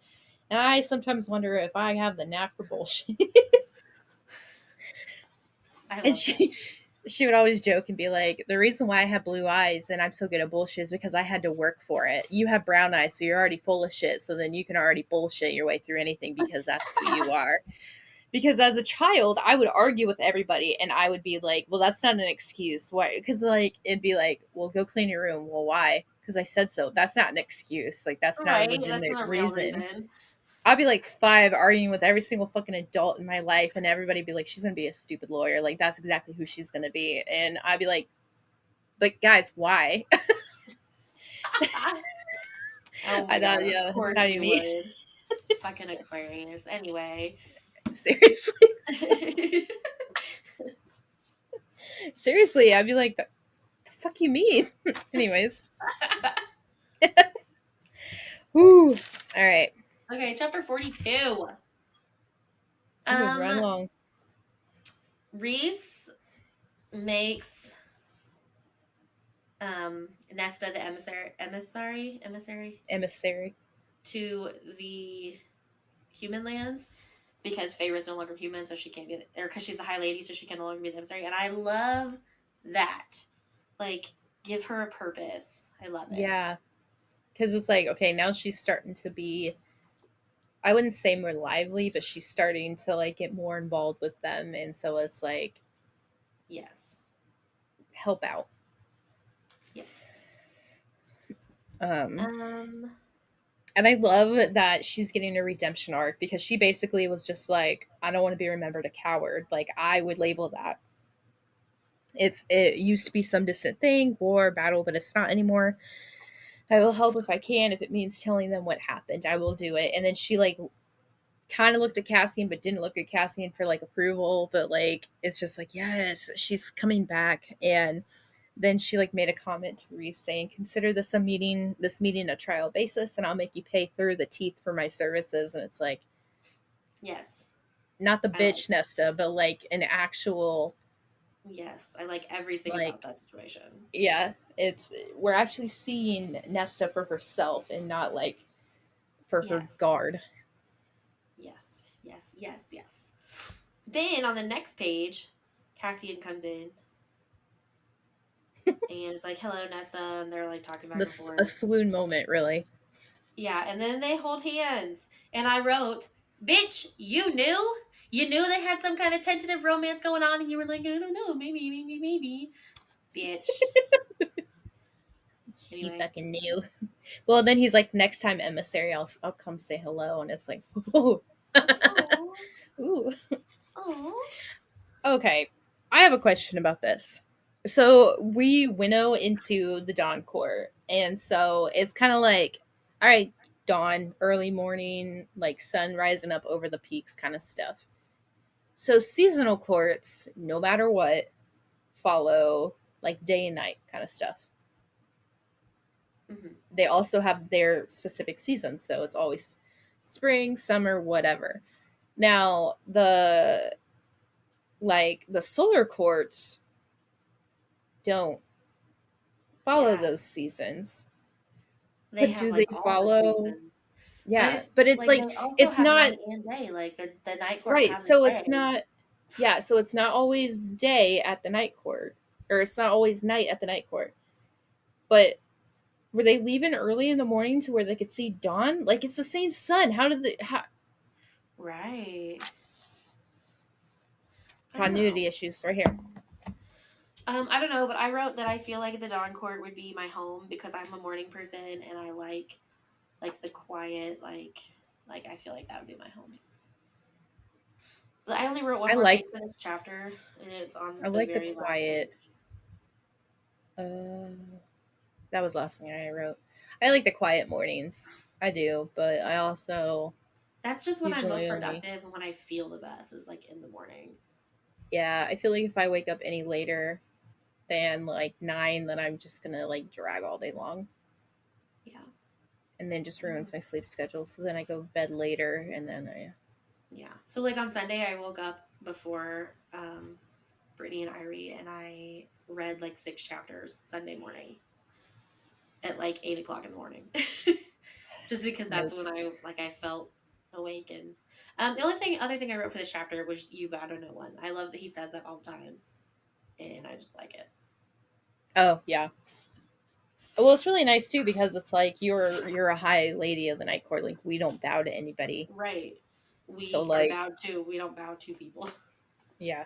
And I sometimes wonder if I have the knack for bullshit. I And love that. she would always joke and be like, the reason why I have blue eyes and I'm so good at bullshit is because I had to work for it. You have brown eyes, so you're already full of shit. So then you can already bullshit your way through anything because that's who you are. Because as a child, I would argue with everybody and I would be like, well, that's not an excuse. Why? Because, like, it'd be like, well, go clean your room. Well, why? Because I said so. That's not an excuse. Like, that's not a Right. That's legitimate not a real reason. reason. I'd be like 5 arguing with every single fucking adult in my life, and everybody be like, she's gonna be a stupid lawyer. Like, that's exactly who she's gonna be. And I'd be like, but guys, why? Oh I my thought, god, of yeah, course that'd be you me. would. Fucking Aquarius. Anyway. Seriously. Seriously, I'd be like, the fuck you mean? Anyways. Whew. All right. Okay, chapter 42. Ooh, Um, run long. Reese makes Nesta the emissary Emissary. to the human lands because Feyre's no longer human, so she can't be, or because she's the High Lady, so she can no longer be the emissary. And I love that. Like, give her a purpose. I love it. Yeah. Because it's like, okay, now she's starting to be, I wouldn't say more lively, but she's starting to like get more involved with them. And so it's like, Yes. help out. Yes. Um, Um. and I love that she's getting a redemption arc because she basically was just like, I don't want to be remembered a coward. Like I would label that. It used to be some distant thing, war, battle, but it's not anymore. I will help if I can. If it means telling them what happened, I will do it. And then she like kind of looked at Cassian, but didn't look at Cassian for like approval. But like, it's just like, yes, she's coming back. And then she like made a comment to Reese saying, "Consider this meeting a trial basis, and I'll make you pay through the teeth for my services." And it's like, Yes. not the I like bitch it. Nesta, but like an actual Yes. I like everything about like, that situation. yeah, it's we're actually seeing Nesta for herself and not like for her Yes. guard. Yes. Yes. Yes. Yes. Then on the next page, Cassian comes in and is like, "Hello, Nesta," and they're like talking back and This a forth. swoon moment, really. Yeah, and then they hold hands, and I wrote, "Bitch, you knew? You knew they had some kind of tentative romance going on, and you were like, I don't know, maybe, maybe, maybe, bitch." He Anyway. fucking knew. Well, then he's like, next time emissary, I'll come say hello, and it's like, ooh, Oh, ooh. oh. Okay, I have a question about this. So we winnow into the dawn court, and so it's kind of like, all right, dawn, early morning, like sun rising up over the peaks, kind of stuff. So seasonal courts, no matter what, follow like day and night kind of stuff. Mm-hmm. They also have their specific seasons, so it's always spring, summer, whatever. Now, the solar courts don't follow Yeah, those seasons. they But have do like they all the follow? seasons, but Yeah, it's but it's like they like also it's have not night and day. Like the night courts right. have the So it's day. not yeah, so it's not always day at the night court or it's not always night at the night court. But were they leaving early in the morning to where they could see dawn? Like it's the same sun. How did Right. I don't continuity know. issues right here? I don't know, but I wrote that I feel like the dawn court would be my home because I'm a morning person and I like the quiet, Like I feel like that would be my home. I only wrote one I more page like for this chapter, and it's I on the like the very last page. quiet. Uh, that was the last thing I wrote. I like the quiet mornings. I do, but I also That's just when I'm most usually only. productive and when I feel the best is like in the morning. Yeah, I feel like if I wake up any later than like 9, then I'm just gonna like drag all day long, Yeah. and then just Um, ruins my sleep schedule. So then I go to bed later, and then I. yeah. So like on Sunday, I woke up before Brittany and Irie, and I read like 6 chapters Sunday morning at like 8 o'clock in the morning, just because that's Nope. when I felt awake. And the other thing I wrote for this chapter was "You bow to no one." I love that he says that all the time, and I just like it. Oh yeah. Well, it's really nice too because it's like you're a high lady of the night court. Like we don't bow to anybody. Right. So We are like bowed to. We don't bow to people. yeah.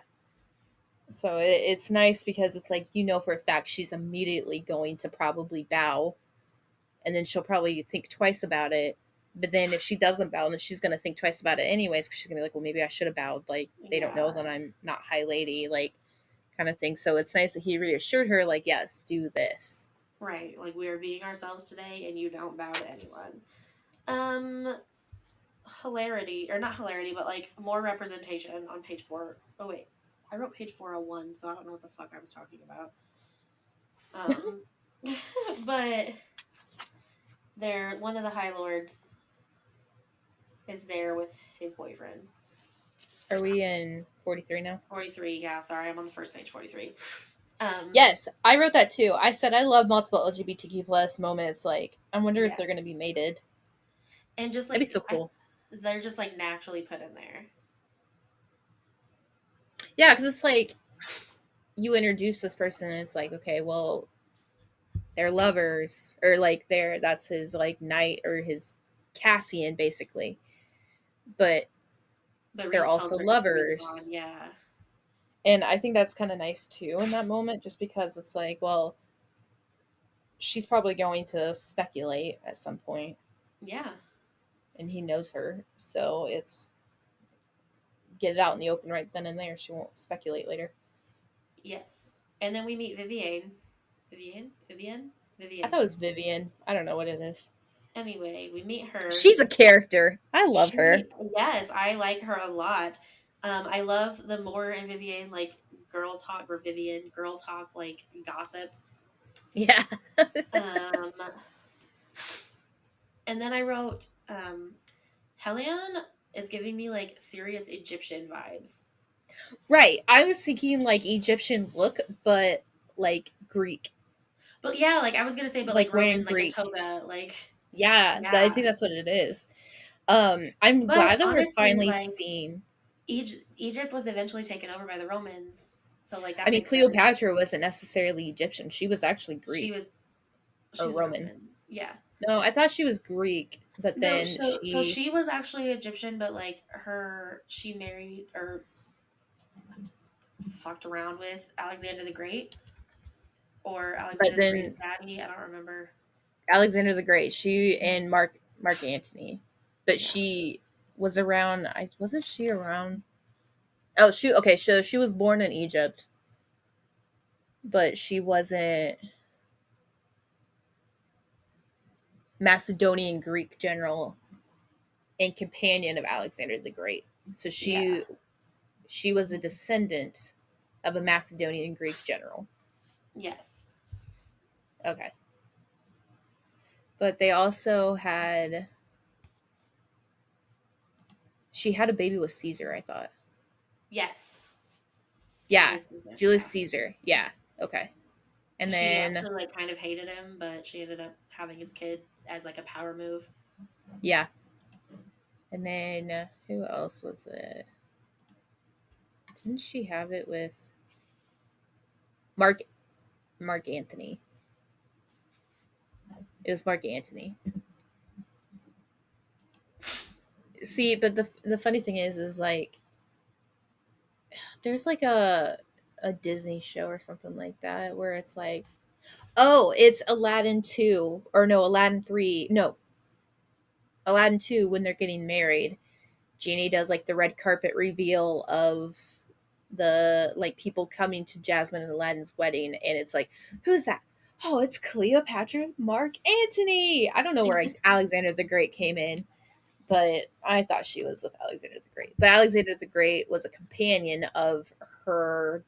So it's nice because it's like for a fact she's immediately going to probably bow, and then she'll probably think twice about it. But then if she doesn't bow, then she's gonna think twice about it anyways because she's gonna be like, well, maybe I should have bowed. Like they don't know Yeah. that I'm not high lady, like kind of thing. So it's nice that he reassured her, like, yes, do this. Right. Like we are being ourselves today, and you don't bow to anyone. Um, hilarity or not hilarity, but like more representation on page 4. Oh wait, I wrote page 401, so I don't know what the fuck I was talking about. Um, but there, one of the High Lords is there with his boyfriend. Are we in 43 now? 43. Yeah, sorry, I'm on the first page. 43. Um, Yes, I wrote that too. I said I love multiple LGBTQ plus moments. Like, I wonder if yeah, they're gonna be mated. and just That'd be like so cool. they're just like naturally put in there. Yeah, because it's like you introduce this person, and it's like, okay, well, they're lovers, or like that's his like knight or his Cassian basically, but But they're Reese tells also her just to move lovers, on. Yeah, and I think that's kind of nice too in that moment, just because it's like, well, she's probably going to speculate at some point, yeah, and he knows her, so it's get it out in the open right then and there. She won't speculate later. yes. And then we meet Vivian. I Vivian. thought it was Vivian. I don't know what it is. Anyway, we meet her. She's a character. I love her. Yes, I like her a lot. I love the more and Vivian like girl talk or Vivian girl talk like gossip. Yeah. Um, and then I wrote Helion is giving me like serious Egyptian vibes. Right. I was thinking like Egyptian look, but like Greek. But yeah, like I was gonna say, but like Like wearing Roman, like a Greek. toga, like Yeah, I think yeah. that's what it is. I'm But glad that we're honestly, finally like seeing. Egypt was eventually taken over by the Romans, so like I that mean, makes sense. Cleopatra wasn't necessarily Egyptian. She was actually She Greek was she or was Roman. Roman, yeah. No, I thought she was Greek, but No, then so she. she was actually Egyptian, but like she married or fucked around with Alexander the Great or But Alexander the Great's then daddy. I don't remember. Alexander the Great, she and Mark Antony, but Yeah. she was around. I wasn't she around. Oh, she okay. So she was born in Egypt, but she wasn't Macedonian Greek general and companion of Alexander the Great. So Yeah. she was a descendant of a Macedonian Greek general. Yes. Okay, but they also had she had a baby with Caesar. I thought. Yes. Yeah, Julius Caesar. Julius Yeah. Caesar. Yeah. Okay, and Because she then actually like kind of hated him, but she ended up having his kid as like a power move. yeah, and then who else was it? Didn't she have it with Mark Mark Antony? It was Mark Antony. See, but the funny thing is like there's like a Disney show or something like that where it's like, oh, it's Aladdin 2 or no, Aladdin 3. No. Aladdin 2, when they're getting married, Genie does like the red carpet reveal of the like people coming to Jasmine and Aladdin's wedding, and it's like, who's that? Oh, it's Cleopatra, Mark Antony. I don't know where Alexander the Great came in, but I thought she was with Alexander the Great. But Alexander the Great was a companion of her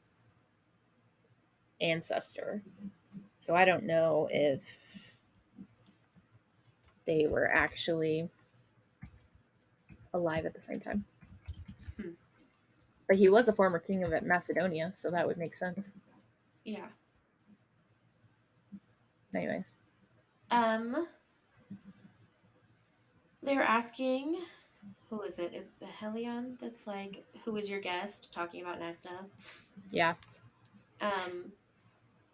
ancestor. So I don't know if they were actually alive at the same time. Hmm. But he was a former king of Macedonia, so that would make sense. Yeah. Anyways. Um, they're asking, who is it? Is it the Helion that's like, who is your guest? Talking about Nesta. Yeah. Um,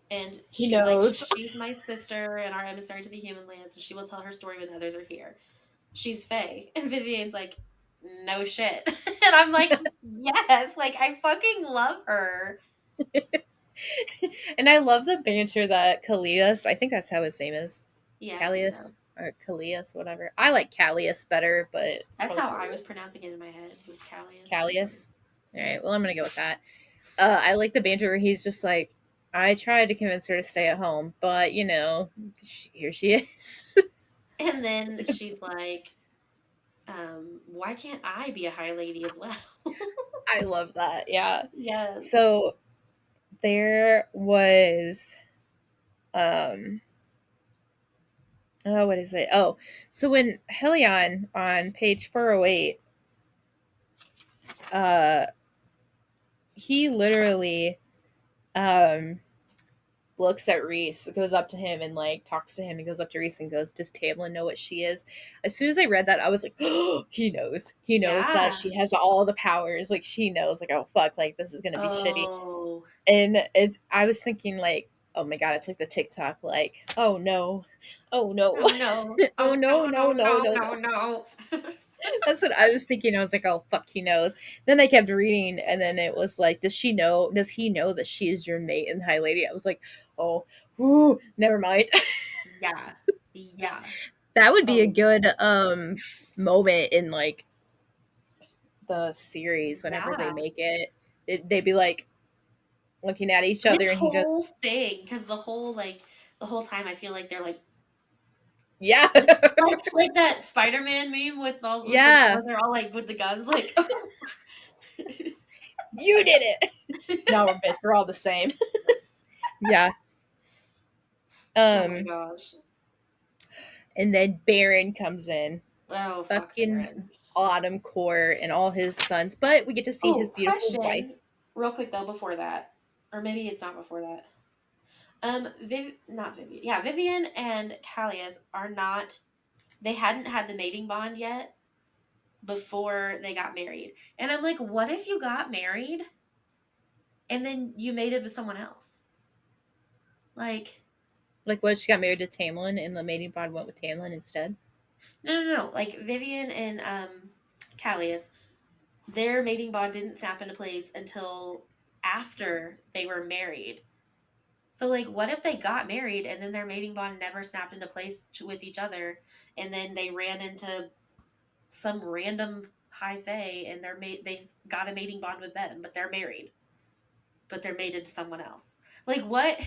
and He she's like, knows. she's my sister and our emissary to the human lands, and she will tell her story when others are here. She's Faye. And Vivian's like, no shit. And I'm like, yes, like I fucking love her. And I love the banter that Callias, I think that's how his name is. Yeah, I think so. Callias or Callias, whatever. I like Callias better, but it's That's probably how I was Callias. pronouncing it in my head, was Callius. Callias. All right, well, I'm gonna go with that. I like the banter where he's just like, I tried to convince her to stay at home, but here she is. And then she's like, why can't I be a high lady as well? I love that. Yeah. Yes. So there was, um, oh, what is it? Oh, so when Helion on page 408, uh, he literally, um, looks at Reese, goes up to him and like talks to him. He goes up to Reese and goes, "Does Tamlin know what she is?" As soon as I read that, I was like, "Oh, he knows. He knows that Yeah. she has all the powers. Like she knows. Like oh fuck, like this is gonna be shitty." Oh. And I was thinking like, "Oh my god, it's like the TikTok like, oh no, oh no, Oh no. oh Oh no, no, no, no, no, no, no, no, no." no. That's what I was thinking. I was like, "Oh fuck, he knows." Then I kept reading, and then it was like, "Does she know? Does he know that she is your mate and High Lady?" I was like, "Oh, whew, never mind." Yeah. Yeah. That would be a Oh, good moment in like the series whenever they yeah. make it. They'd be like looking at each This other, and he goes, whole thing, because the whole time I feel like they're like "Yeah, like that Spider-Man meme with all with the yeah, where they're all like with the guns, like you did it." No, bitch, we're all the same. Yeah. oh my Um, gosh. and then Baron comes in, Oh fuck fucking Baron. Autumn Court and all his sons, but we get to see his Oh, beautiful wife. question. Real quick though, before that. Or maybe it's not before that. Not Vivian. Yeah, Vivian and Callias are not. They hadn't had the mating bond yet before they got married, and I'm like, what if you got married and then you mated with someone else? Like, Like, what if she got married to Tamlin and the mating bond went with Tamlin instead? no. Like Vivian and Callias, their mating bond didn't snap into place until after they were married. So, like, what if they got married and then their mating bond never snapped into place with each other, and then they ran into some random high fae and they got a mating bond with them, but they're married, but they're mated to someone else. Like what?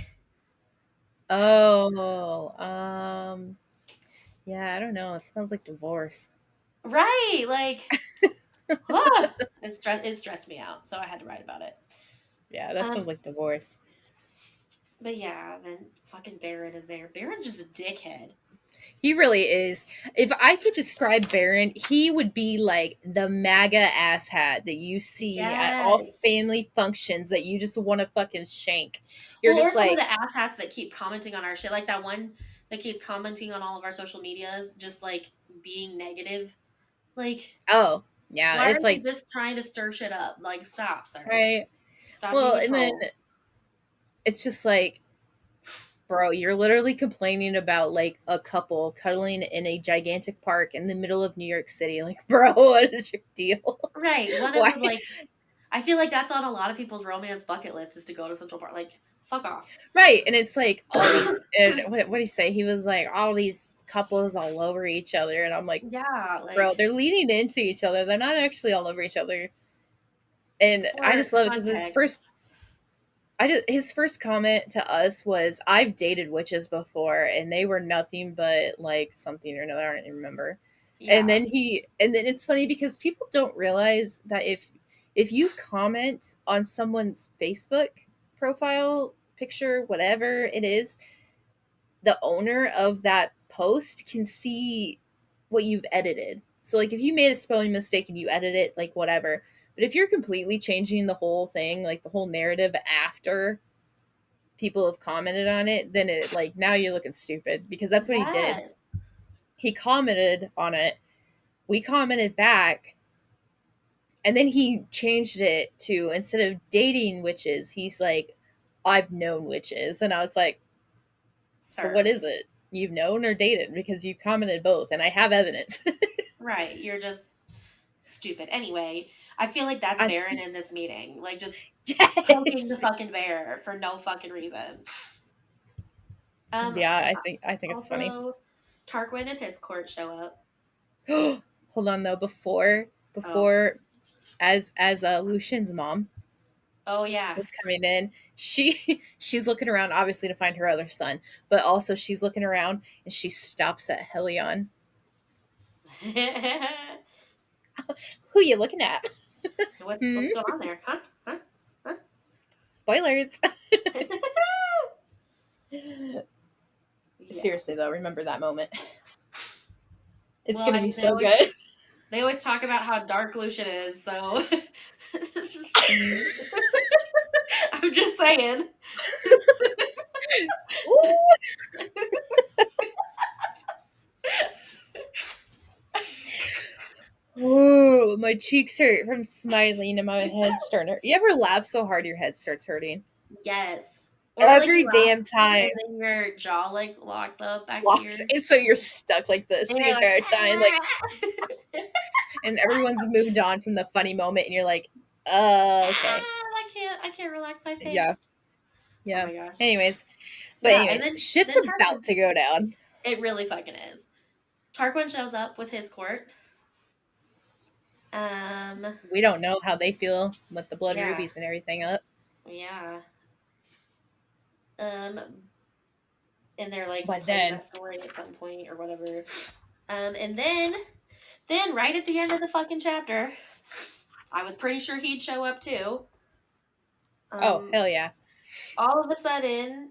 Oh, yeah, I don't know. It smells like divorce. Right? Like, it stressed me out, so I had to write about it. Yeah, that sounds Um, like divorce. but yeah, then fucking Baron is there. Baron's just a dickhead. He really is. If I could describe Baron, he would be like the MAGA asshat that you see at all Yes. family functions that you just want to fucking shank. You're Well, or just some of like, the asshats that keep commenting on our shit, like that one that keeps commenting on all of our social medias, just like being negative. Like, oh, yeah, why are it's you like, just trying to stir shit up? Like, stop, sir. right. Stop Well, being a and then troll. it's just like, bro, you're literally complaining about like a couple cuddling in a gigantic park in the middle of New York City. Like, bro, what is your deal? Right. One of Why? the like I feel like that's on a lot of people's romance bucket list is to go to Central Park. Like, fuck off. Right. And it's like all these, and what did he say? He was like, all these couples all over each other, and I'm like, Yeah, bro, like they're leaning into each other. They're not actually all over each other. And I for just love it because context. his first comment to us was, "I've dated witches before, and they were nothing but like something or another. I don't even remember." Yeah. And then it's funny because people don't realize that if you comment on someone's Facebook profile picture, whatever it is, the owner of that post can see what you've edited. So like if you made a spelling mistake and you edit it, like whatever. But if you're completely changing the whole thing, like the whole narrative after people have commented on it, then it like now you're looking stupid because that's what he did. Yes. He commented on it. We commented back, and then he changed it to, instead of dating witches, he's like, I've known witches. And I was like, so what Sir. is it? You've known or dated? Because you commented both, and I have evidence. Right. You're just stupid. Anyway, I feel like that's I, Baron in this meeting. Like just poking yes. the fucking bear for no fucking reason. Um Yeah, I think it's funny. Also Tarquin and his court show up. Hold on though, before Oh. before as Lucian's mom Oh yeah. was coming in, she's looking around obviously to find her other son, but also she's looking around and she stops at Helion. Who you looking at? Hmm? What's going on there? Huh? Huh? Huh? Spoilers. Yeah. Seriously though, remember that moment. It's Well, gonna I be mean so good. they always talk about how dark Lucian is, so I'm just saying. Ooh. Ooh, my cheeks hurt from smiling and my head starting to hurt. You ever laugh so hard your head starts hurting? Yes. Or like you Every laugh damn time. and then your jaw like locks up back Locks, here. and so you're stuck like this And the you're like, entire time, like, ah, and everyone's moved on from the funny moment, and you're like, okay, I can't relax my face. yeah, Oh yeah. my gosh. Anyways, but Yeah, and anyways, shit's then Tarquin, about to go down. it really fucking is. Tarquin shows up with his court. Um, We don't know how they feel with the blood yeah, rubies and everything up. yeah. Um, and they're like But telling then, that story at some point or whatever. And then right at the end of the fucking chapter, I was pretty sure he'd show up too. oh Um, hell yeah, all of a sudden,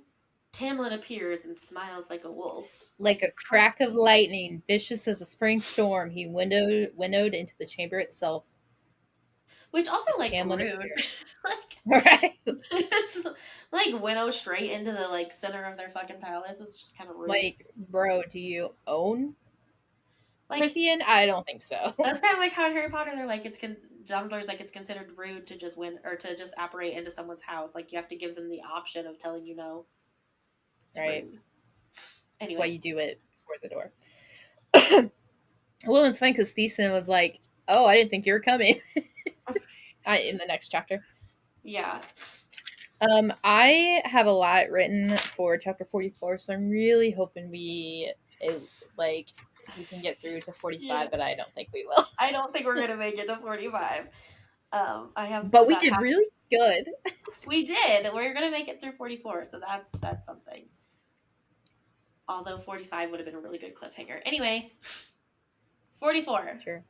Tamlin appears and smiles like a wolf. like Like a fuck. crack of lightning, vicious as a spring storm, he winnowed into the chamber itself Which also as like Tamlin rude. appeared. Like Right, it's like winnow straight into the like center of their fucking palace is just kind of rude. like, bro, do you own Like Prythian? I don't think so. that's kind of like how in Harry Potter they're like Dumbledore's like it's considered rude to just win or to just operate into someone's house. Like you have to give them the option of telling you no. It's Right, rude. that's why Anyway, you do it before the door. Well, it's funny because Thiessen was like, "Oh, I didn't think you were coming." In the next chapter. yeah, I have a lot written for chapter 44, so I'm really hoping it, like we can get through to yeah. 45, but I don't think we will. I don't think we're gonna make it to 45. I have But we about did half. really good. We did. We're gonna make it through 44, so that's something. Although 45 would have been a really good cliffhanger. Anyway, 44, Sure.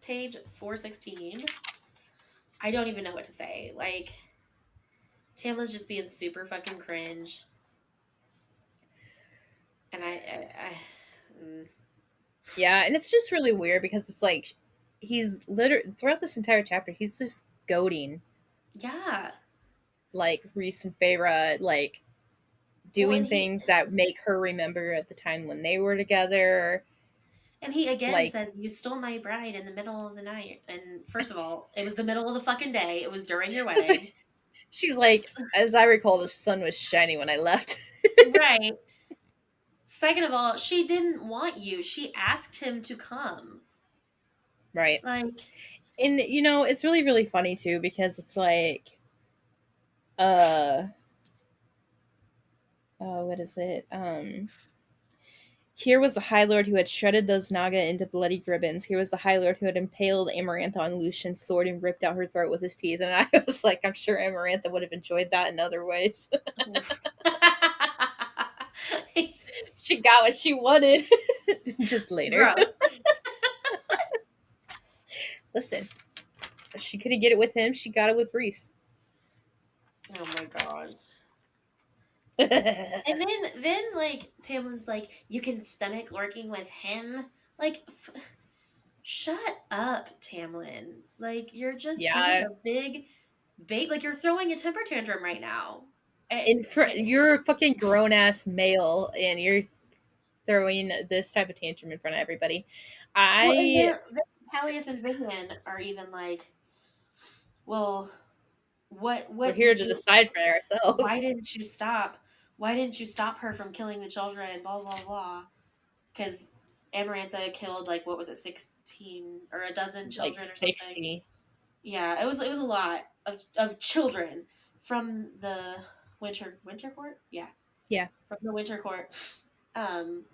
page 416. I don't even know what to say. Like, Tamlin's just being super fucking cringe. And mm, Yeah, and it's just really weird because it's like he's literally throughout this entire chapter, he's just goading yeah. like Reese and Feyre, like Well, doing things that make her remember at the time when they were together. and he again Like, says, "You stole my bride in the middle of the night." And first of all, it was the middle of the fucking day. It was during your wedding. she's like, as I recall, the sun was shining when I left. Right. Second of all, she didn't want you. She asked him to come. Right. Like, And it's really, really funny too because it's like, uh, what is it? Here was the High Lord who had shredded those Naga into bloody ribbons. Here was the High Lord who had impaled Amarantha on Lucian's sword and ripped out her throat with his teeth. And I was like, I'm sure Amarantha would have enjoyed that in other ways. She got what she wanted. Just later. Gross. Listen, she couldn't get it with him. She got it with Reese. Oh my god. Right. And then like Tamlin's like, you can stomach working with him. Like, shut up, Tamlin. Like, you're just being Yeah. a big bait. Like, you're throwing a temper tantrum right now. You're a fucking grown ass male and you're throwing this type of tantrum in front of everybody. Well, and I then Peleus and Vivian are even like, well, we're what here did to you? decide for Why ourselves. didn't you stop? Why didn't you stop her from killing the children? Blah blah blah. Because Amarantha killed like what was it, 16 or a dozen Like children or something. 60. Yeah, it was a lot of children from the winter court. Yeah, Yeah. from the winter court. Um,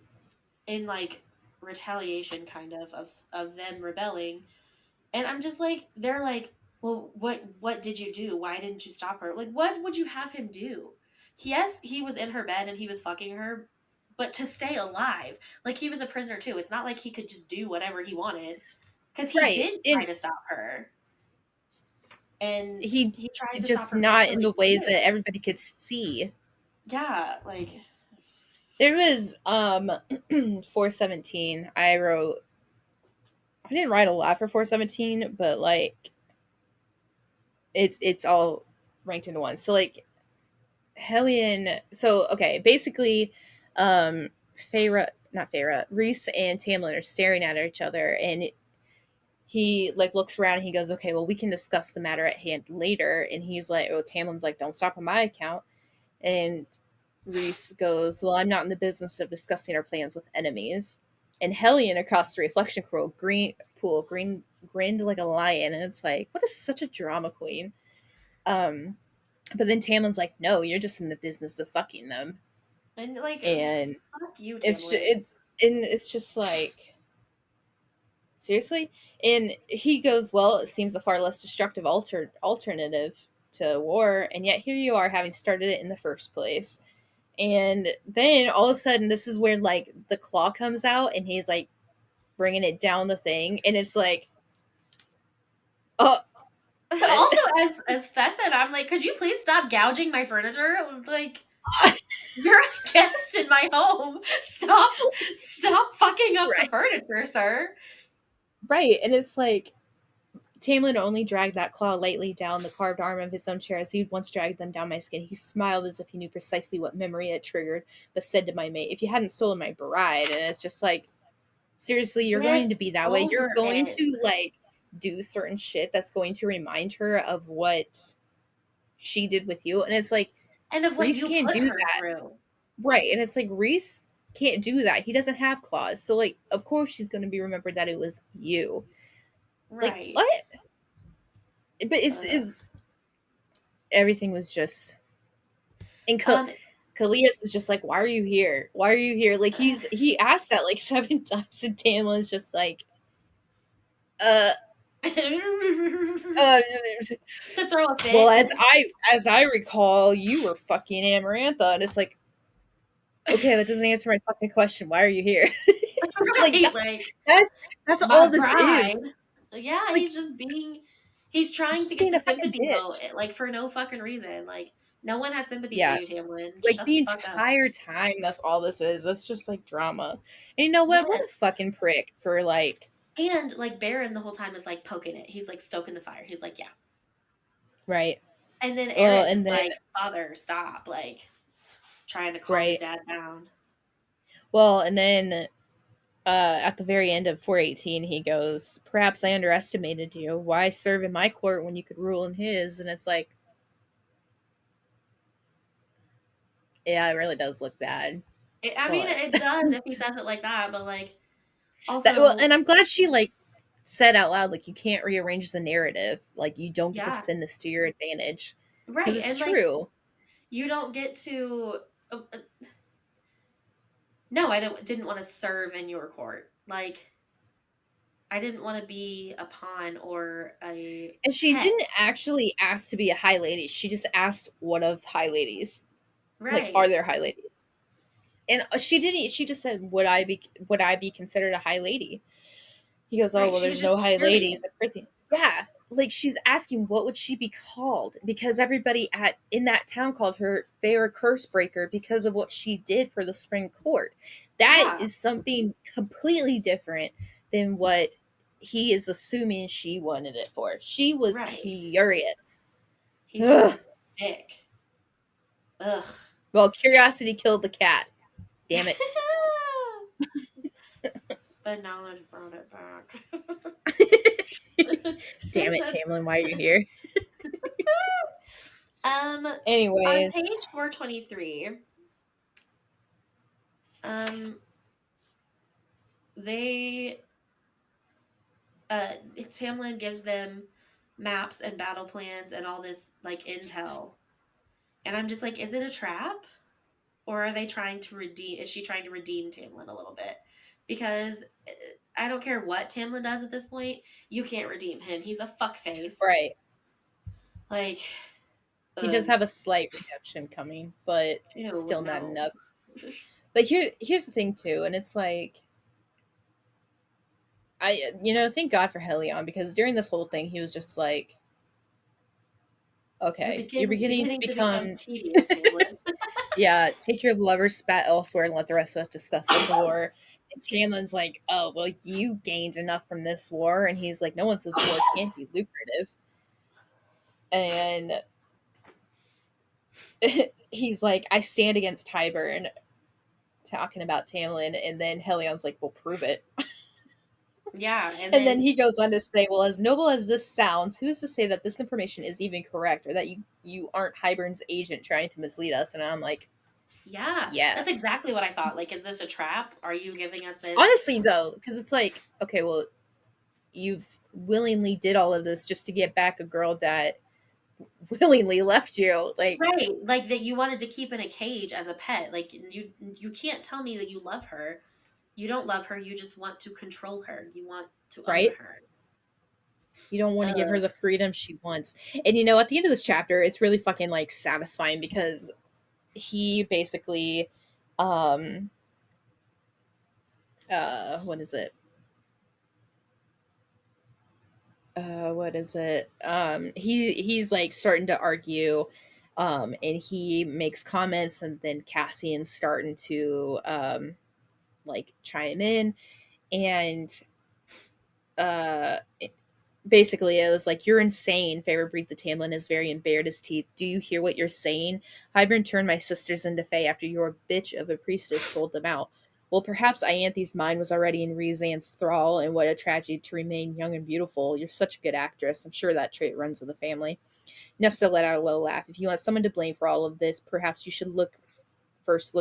in like retaliation, kind of them rebelling, and I'm just like, they're like, well, what did you do? Why didn't you stop her? Like, what would you have him do? Yes, he was in her bed and he was fucking her, but to stay alive, like he was a prisoner too. It's not like he could just do whatever he wanted because he Right. did try And to stop her and he he tried to stop just her not in mentally the ways too. that everybody could see. Yeah, like There was 417. I didn't write a lot for 417, but like it's all ranked into one. So like Hellion, so okay, basically Feyre, not Feyre, Reese and Tamlin are staring at each other and he like looks around and he goes, okay, well, we can discuss the matter at hand later. And he's like, oh, Tamlin's like, don't stop on my account. And Reese goes, well, I'm not in the business of discussing our plans with enemies. And Hellion across the reflection green grinned like a lion. And it's like, what is such a drama queen? Um, but then Tamlin's like, no, you're just in the business of fucking them. and like And fuck you, it's just, Tamlin. it's just like, seriously? And he goes, well, it seems a far less destructive alternative to war, and yet here you are having started it in the first place. And then all of a sudden, this is where like the claw comes out, and he's like bringing it down the thing, and it's like, oh, Also, as Thess said, I'm like, could you please stop gouging my furniture? Like, you're a guest in my home. Stop fucking up the right, furniture, sir. right, and it's like Tamlin only dragged that claw lightly down the carved arm of his own chair as he'd once dragged them down my skin. He smiled as if he knew precisely what memory it triggered, but said to my mate, if you hadn't stolen my bride, and it's just like, seriously, you're Get going to be that way. You're over going it. to like do certain shit that's going to remind her of what she did with you. And it's like, And of what Reese you can't put do her that. through. Right. And it's like, Reese can't do that. He doesn't have claws. So, like, of course she's going to be remembered that it was you. Like, Right. what? But Ugh. it's everything was just. And Um, Kalias is just like, why are you here? Why are you here? Like, he asked that like 7 times, and Tamlin's just like, uh, uh, to throw a well, fit. as I recall, you were fucking Amarantha, and it's like, okay, that doesn't answer my fucking question. Why are you here? Like Right. Like, that's that's my all this bride. is. Yeah, Like he's he's trying to just get being the a fucking sympathy vote, bitch. like for no fucking reason. Like, no one has sympathy for Yeah, you, Tamlin. like Shut the the fuck up. entire time, that's all this is. That's just like drama. And you know what? What Yes. a fucking prick for like And like Baron the whole time is like poking it. He's like stoking the fire. He's like, yeah. right. And then Well, Eris is and then like, father, stop. Like, trying to calm his right. dad down. Well, and then at the very end of 418, he goes, "Perhaps I underestimated you. Why serve in my court when you could rule in his?" And it's like, yeah, it really does look bad. I mean, But it does if he says it like that, but like, that well, also, and I'm glad she like said out loud, like, you can't rearrange the narrative. Like, you don't get to yeah. spin this to your advantage because Right. it's And like, true. you don't get to. No, I didn't want to serve in your court. Like, I didn't want to be a pawn or a And she didn't pet. actually ask to be a high lady. She just asked one of high ladies. Like, are Right. there high ladies? And she didn't. She just said, "Would I be considered a high lady?" He goes, "Oh Right. well, She was there's no just high ladies curious. at Prythian." Yeah, like she's asking what would she be called because everybody at in that town called her Fair Curse Breaker because of what she did for the Spring Court. That Yeah. is something completely different than what he is assuming she wanted it for. She was Right. curious. He's just Ugh. a dick. Ugh. Well, curiosity killed the cat. Damn it. But knowledge brought it back. Damn it, Tamlin, why are you here? um, on Anyways, page 423, um, they Tamlin gives them maps and battle plans and all this like intel. And I'm just like, is it a trap? Or are they trying to redeem is she trying to redeem Tamlin a little bit? Because I don't care what Tamlin does at this point, you can't redeem him. He's a fuckface. right. Like, He does ugh. have a slight redemption coming, but Ew, still not no. enough. But here's the thing too, and it's like thank God for Helion because during this whole thing he was just like, okay, you're beginning to Beginning to become become tedious, Tamlin. yeah, take your lover spat elsewhere and let the rest of us discuss this war. And Tamlin's like, oh well, you gained enough from this war, and he's like, no one says war can't be lucrative, and he's like, I stand against Tyburn, talking about Tamlin, and then Helion's like, well, prove it. Yeah, and And then then he goes on to say, well, as noble as this sounds, who's to say that this information is even correct or that you aren't Hybern's agent trying to mislead us? And I'm like, yeah, yeah. that's exactly what I thought. Like, is this a trap? Are you giving us this? Honestly, though, because it's like, okay, well, you've willingly did all of this just to get back a girl that willingly left you. Like, Right, like that you wanted to keep in a cage as a pet. Like you can't tell me that you love her. You don't love her. You just want to control her. You want to own right? her. You don't want to give her Ugh. the freedom she wants. And at the end of this chapter, it's really fucking like satisfying because he basically um what is it? What is it? He's like starting to argue, and he makes comments, and then Cassian's starting to like chime in, and uh, basically it was like, you're insane. Feyre breathed the Tamlin is very and bared his teeth. Do you hear what you're saying? Hybern turned my sisters into Fae after your bitch of a priestess sold them out. Well, perhaps Ianthe's mind was already in Rhysand's thrall, and what a tragedy to remain young and beautiful. You're such a good actress. I'm sure that trait runs in the family. Nesta let out a low laugh. If you want someone to blame for all of this, perhaps you should look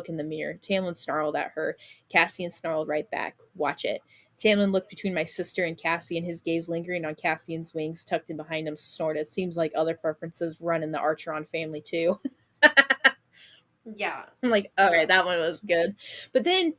in the mirror. Tamlin snarled at her. Cassian snarled right back. Watch it. Tamlin looked between my sister and Cassian, his gaze lingering on Cassian's wings, tucked in behind him, snorted. Seems like other preferences run in the Archeron family, too. Yeah. I'm like, all right, Ugh. that one was good. But then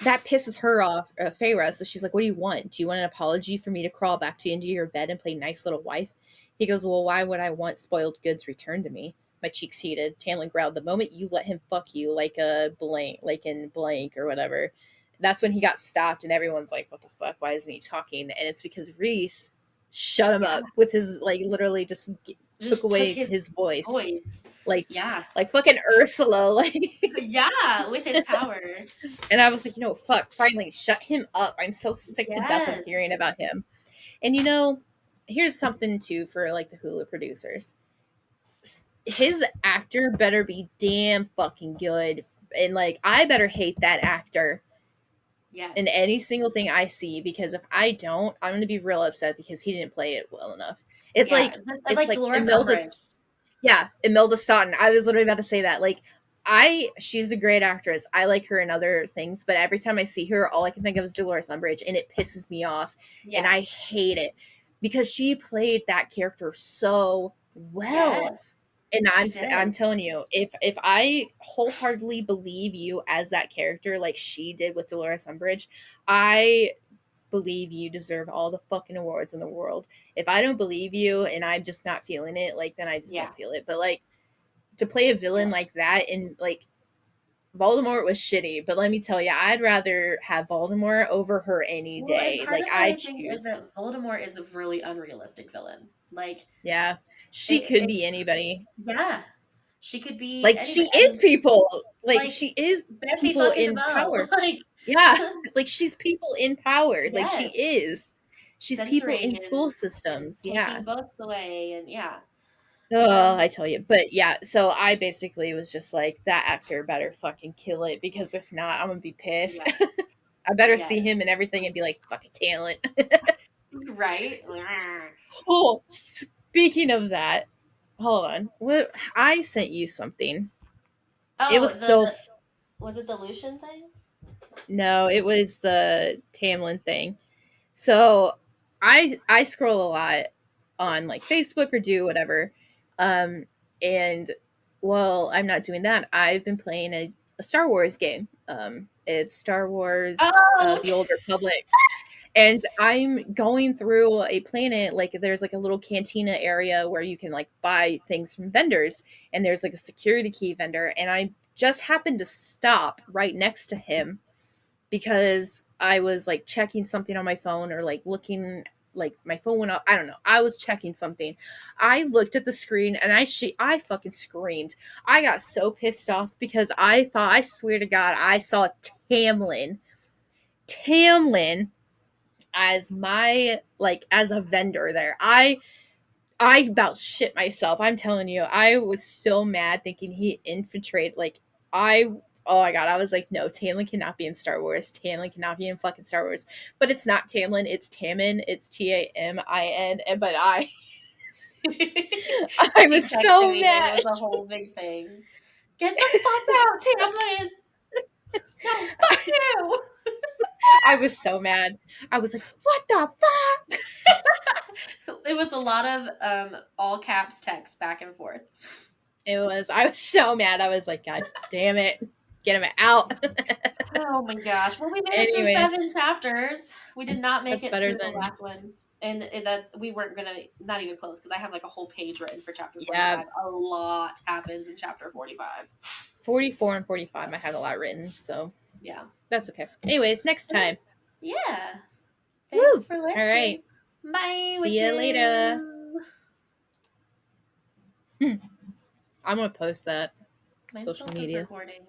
that pisses her off, Feyre. So she's like, what do you want? Do you want an apology for me to crawl back to into your bed and play nice little wife? He goes, well, why would I want spoiled goods returned to me? My cheeks heated. Tamlin growled, the moment you let him fuck you like a blank, like in blank or whatever. That's when he got stopped, and everyone's like, what the fuck? Why isn't he talking? And it's because Rhys shut him Yeah. up with his, like, literally just took Just took away his his voice. voice. Like, Yeah. like fucking Ursula. Like, Yeah, with his power. and I was like, fuck, finally, shut him up. I'm so sick to death of Yes. hearing about him. And here's something too for like the Hulu producers. His actor better be damn fucking good. And like, I better hate that actor Yes. in any single thing I see, because if I don't, I'm gonna be real upset because he didn't play it well enough. It's Yeah. like it's Like like Dolores Imelda. Umbridge. Yeah, Imelda Staunton. I was literally about to say that. Like, she's a great actress. I like her in other things, but every time I see her, all I can think of is Dolores Umbridge, and it pisses me off, and Yeah. I hate it because she played that character so well. Yes. And She I'm did. telling you, if I wholeheartedly believe you as that character, like she did with Dolores Umbridge, I believe you deserve all the fucking awards in the world. If I don't believe you and I'm just not feeling it, like then I just Yeah. don't feel it. But like to play a villain Yeah. like that and like Voldemort was shitty, but let me tell you, I'd rather have Voldemort over her any Well, and day. part Like of it, I I think, is choose. that Voldemort is a really unrealistic villain. Like, Yeah. She could it be anybody. yeah. She could be Like anybody. she I is mean, people. Like like, she is Betsy people fucking in DeVoe. power. Like, Yeah. Like she's people in power. Like she yes. is. She's people Censoring in school and systems. Yeah. taking books away, and yeah. Oh, Um, I tell you. But yeah, so I basically was just like, that actor better fucking kill it because if not, I'm gonna be pissed. yeah. I better see Yes. him and everything and be like, fucking talent. Right? Oh, speaking of that, hold on. What I sent you something. It Oh, was so was it the Lucian thing? no, it was the Tamlin thing. So I scroll a lot on like Facebook or do whatever. Um and well, I'm not doing that. I've been playing a Star Wars game. It's Star Wars Oh, The Old Republic. And I'm going through a planet, like there's like a little cantina area where you can like buy things from vendors, and there's like a security key vendor, and I just happened to stop right next to him because I was like checking something on my phone or like looking, like my phone went up. I don't know. I was checking something. I looked at the screen and I fucking screamed. I got so pissed off because I thought, I swear to God, I saw Tamlin. Tamlin as my like as a vendor there. I about shit myself. I'm telling you. I was so mad thinking he infiltrated I oh my god, I was like, no, Tamlin cannot be in Star Wars. Tamlin cannot be in fucking Star Wars. But it's not Tamlin, it's Tammin. It's Tamin. But I she was texted so me and it mad. was a whole big thing. Get the fuck out, Tamlin! No, fuck you! I was so mad. I was like, what the fuck? It was a lot of all caps text back and forth. I was so mad. I was like, God damn it. Get him out. Oh my gosh. Well, we made it through Anyways, 7 chapters. We did not make that's it better through the than last one. And that's we weren't gonna not even close because I have like a whole page written for chapter yeah, 45. A lot happens in chapter 45. 44 and 45. I had a lot written, so Yeah. that's okay. Anyways, next time. Yeah. Thanks Woo! for All right. listening. Bye, See you later. witches. Hmm. I'm gonna post that Mine still social says media. recording.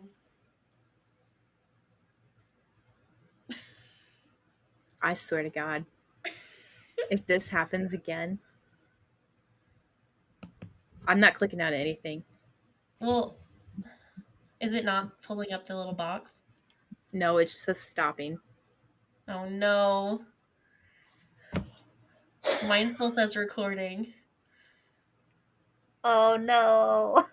I swear to God, if this happens again, I'm not clicking out anything. Well, is it not pulling up the little box? No, it just says stopping. Oh no. Mine still says recording. Oh no.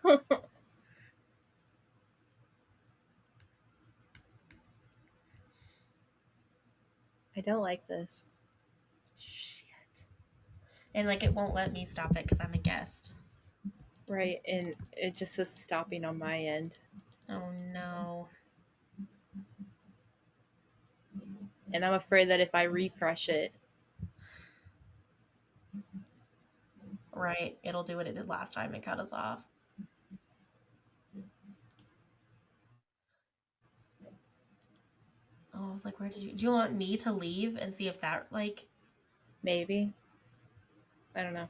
I don't like this. Shit. And like it won't let me stop it because I'm a guest. Right, and it just says stopping on my end. Oh no. And I'm afraid that if I refresh it, Right. It'll do what it did last time and cut us off. Oh, I was like, where did you do you want me to leave and see if that like maybe. I don't know.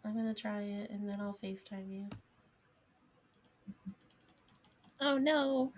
I'm gonna try it and then I'll FaceTime you. Oh no.